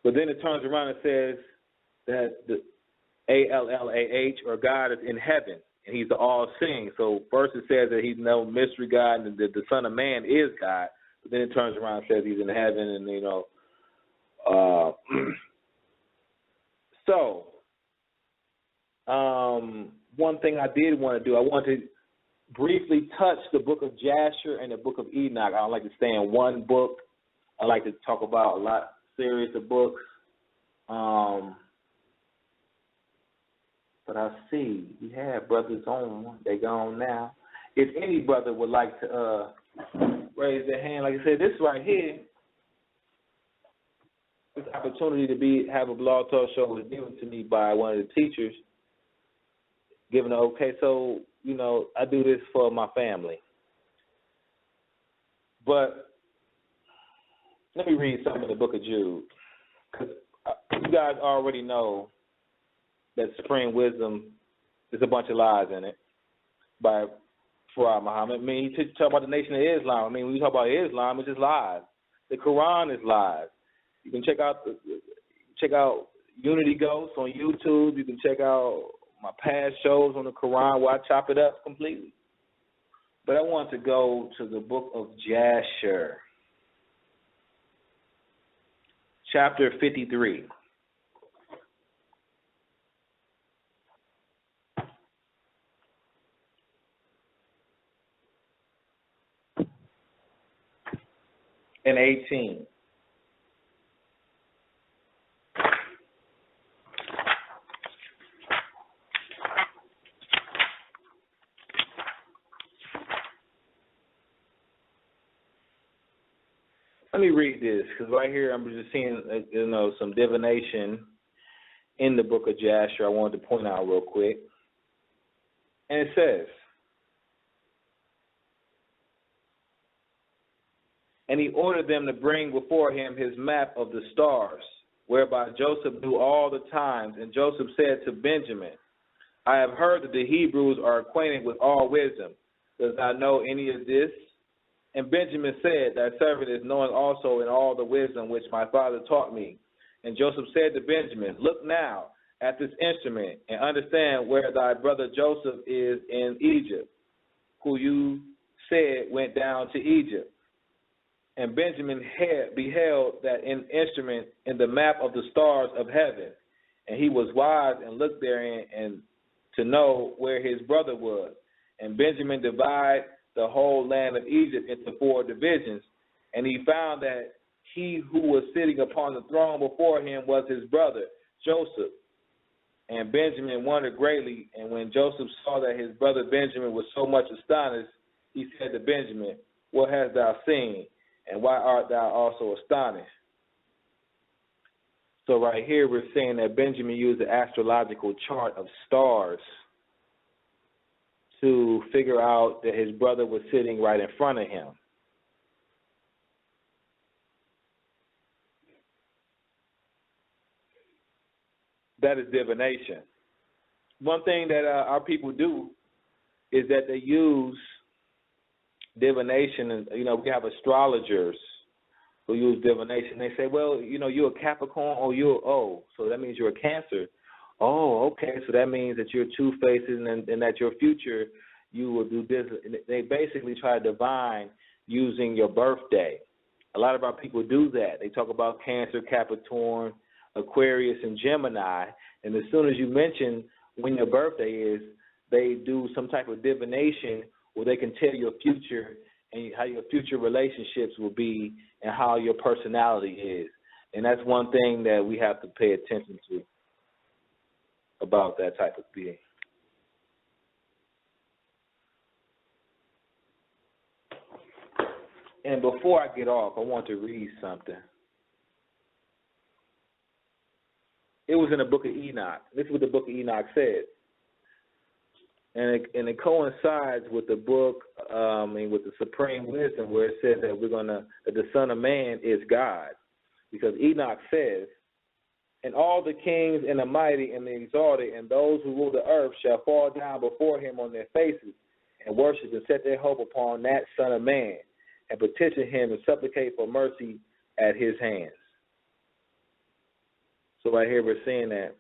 S2: But then it turns around and says that the ALLAH, or God, is in heaven, and he's the all-seeing. So first it says that he's no mystery God and that the Son of Man is God. But then it turns around and says he's in heaven, and, you know. So one thing I did want to do, I want to briefly touch the book of Jasher and the book of Enoch. I don't like to stay in one book. I like to talk about a lot series of books. But I see we have brothers on. They gone now. If any brother would like to raise their hand, like I said, this right here, this opportunity to have a blog talk show was given to me by one of the teachers, given the okay. So, you know, I do this for my family. But let me read something in the book of Jude, because you guys already know that supreme wisdom is a bunch of lies in it by Farah Muhammad. I mean, you talk about the Nation of Islam. I mean, when you talk about Islam, it's just lies. The Quran is lies. You can check out Unity Ghost on YouTube. You can check out my past shows on the Quran where I chop it up completely. But I want to go to the book of Jasher, chapter 53. And 18. Let me read this, because right here I'm just seeing, you know, some divination in the book of Jasher I wanted to point out real quick. And it says, and he ordered them to bring before him his map of the stars, whereby Joseph knew all the times. And Joseph said to Benjamin, I have heard that the Hebrews are acquainted with all wisdom. Does thou know any of this? And Benjamin said, thy servant is knowing also in all the wisdom which my father taught me. And Joseph said to Benjamin, look now at this instrument, and understand where thy brother Joseph is in Egypt, who you said went down to Egypt. And Benjamin beheld that instrument in the map of the stars of heaven. And he was wise and looked therein and to know where his brother was. And Benjamin divided the whole land of Egypt into 4 divisions. And he found that he who was sitting upon the throne before him was his brother, Joseph. And Benjamin wondered greatly. And when Joseph saw that his brother Benjamin was so much astonished, he said to Benjamin, what hast thou seen? And why art thou also astonished? So right here we're saying that Benjamin used the astrological chart of stars to figure out that his brother was sitting right in front of him. that is divination. One thing that our people do is that they use divination, and we have astrologers who use divination. They say, well, you're a Capricorn, or you're so that means you're a Cancer. Oh, okay, so that means that you're two-faced, and that your future you will do this. They basically try to divine using your birthday. A lot of our people do that. They talk about Cancer, Capricorn, Aquarius, and Gemini, and as soon as you mention when your birthday is, they do some type of divination where they can tell your future and how your future relationships will be and how your personality is. And that's one thing that we have to pay attention to about that type of being. And before I get off, I want to read something. It was in the book of Enoch. This is what the book of Enoch said. And it coincides with the book, with the Supreme Wisdom, where it says that that the Son of Man is God. Because Enoch says, and all the kings and the mighty and the exalted and those who rule the earth shall fall down before him on their faces and worship and set their hope upon that Son of Man and petition him and supplicate for mercy at his hands. So right here we're seeing that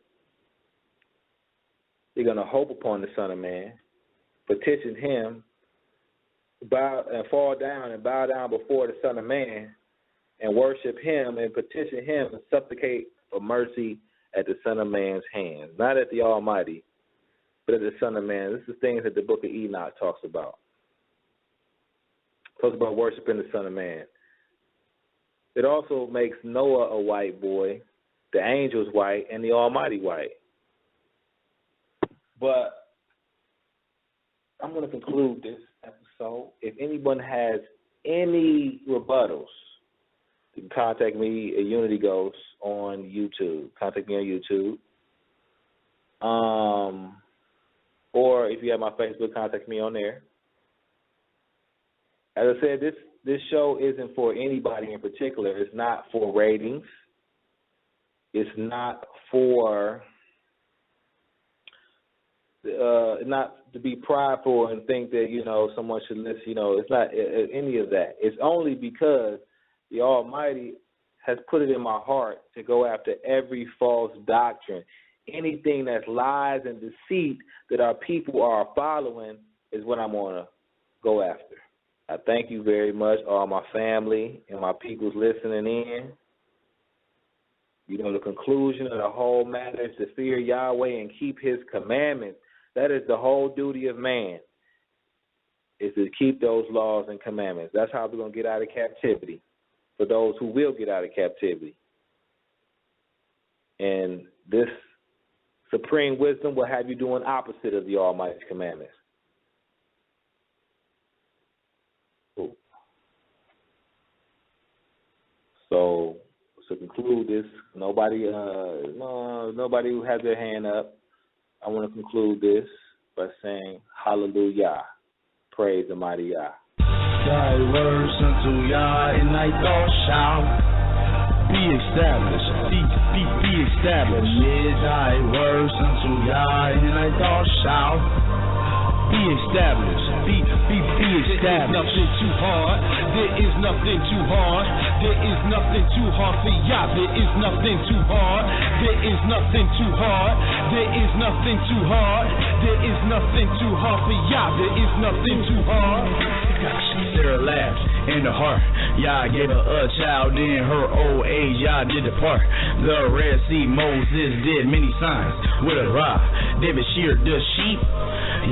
S2: they're going to hope upon the Son of Man, petition him, bow and fall down and bow down before the Son of Man and worship him and petition him and supplicate for mercy at the Son of Man's hands. Not at the Almighty, but at the Son of Man. This is things that the book of Enoch talks about. It talks about worshiping the Son of Man. It also makes Noah a white boy, the angels white, and the Almighty white. But I'm going to conclude this episode. If anyone has any rebuttals, you can contact me at Unity Ghost on YouTube. Contact me on YouTube. Or if you have my Facebook, contact me on there. As I said, this show isn't for anybody in particular. It's not for ratings. It's not for not to be prideful and think that someone should listen. It's not any of that. It's only because the Almighty has put it in my heart to go after every false doctrine. Anything that's lies and deceit that our people are following is what I'm going to go after. I thank you very much, all my family and my people's listening in. The conclusion of the whole matter is to fear Yahweh and keep his commandments. That is the whole duty of man, is to keep those laws and commandments. That's how we're going to get out of captivity, for those who will get out of captivity. And this supreme wisdom will have you doing opposite of the Almighty's commandments. Cool. So to conclude this, nobody who has their hand up, I want to conclude this by saying hallelujah. Praise the mighty Yah.
S3: Thy words unto Yah, and thy thoughts shall be established. Be established. Yeah, thy words unto Yah, and thy thoughts shall be established. Be established.
S4: There is nothing too hard. There is nothing too hard. There is nothing too hard for Yah. There is nothing too hard. There is nothing too hard. There is nothing too hard. There is nothing too hard for Yah. There is nothing too hard.
S3: Sarah laughed in the heart. Yah gave her a child in her old age. Yah did depart. The Red Sea, Moses did many signs with a rod. David sheared the sheep.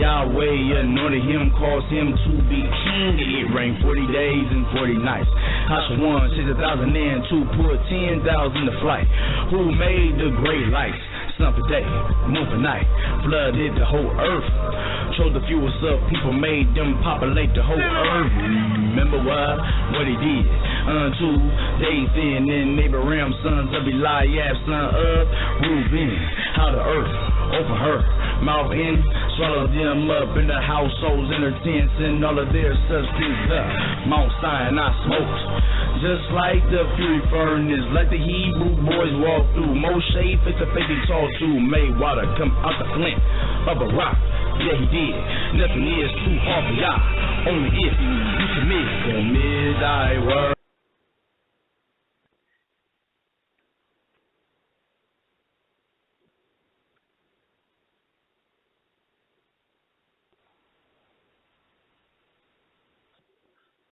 S3: Yahweh anointed him, caused him to be king. It rained 40 days and 40 nights. Joshua 6,000 and two put 10,000 to flight. Who made the great lights? Sun for day, moon for night. Flooded the whole earth. Chose the fewest of people, made them populate the whole earth. Remember what he did unto Dathan and Abraham, sons of Eliab, son of Reuben. How the earth opened her mouth and swallowed them up in the households and their tents and all of their substance. Mount Sinai smoked. Just like the fury furnace, like the Hebrew boys walk through. Moshe face to face they talk to. Made water come out the flint of a rock. Yeah, he did. Nothing is too hard for Yah. Only if you commit thy word.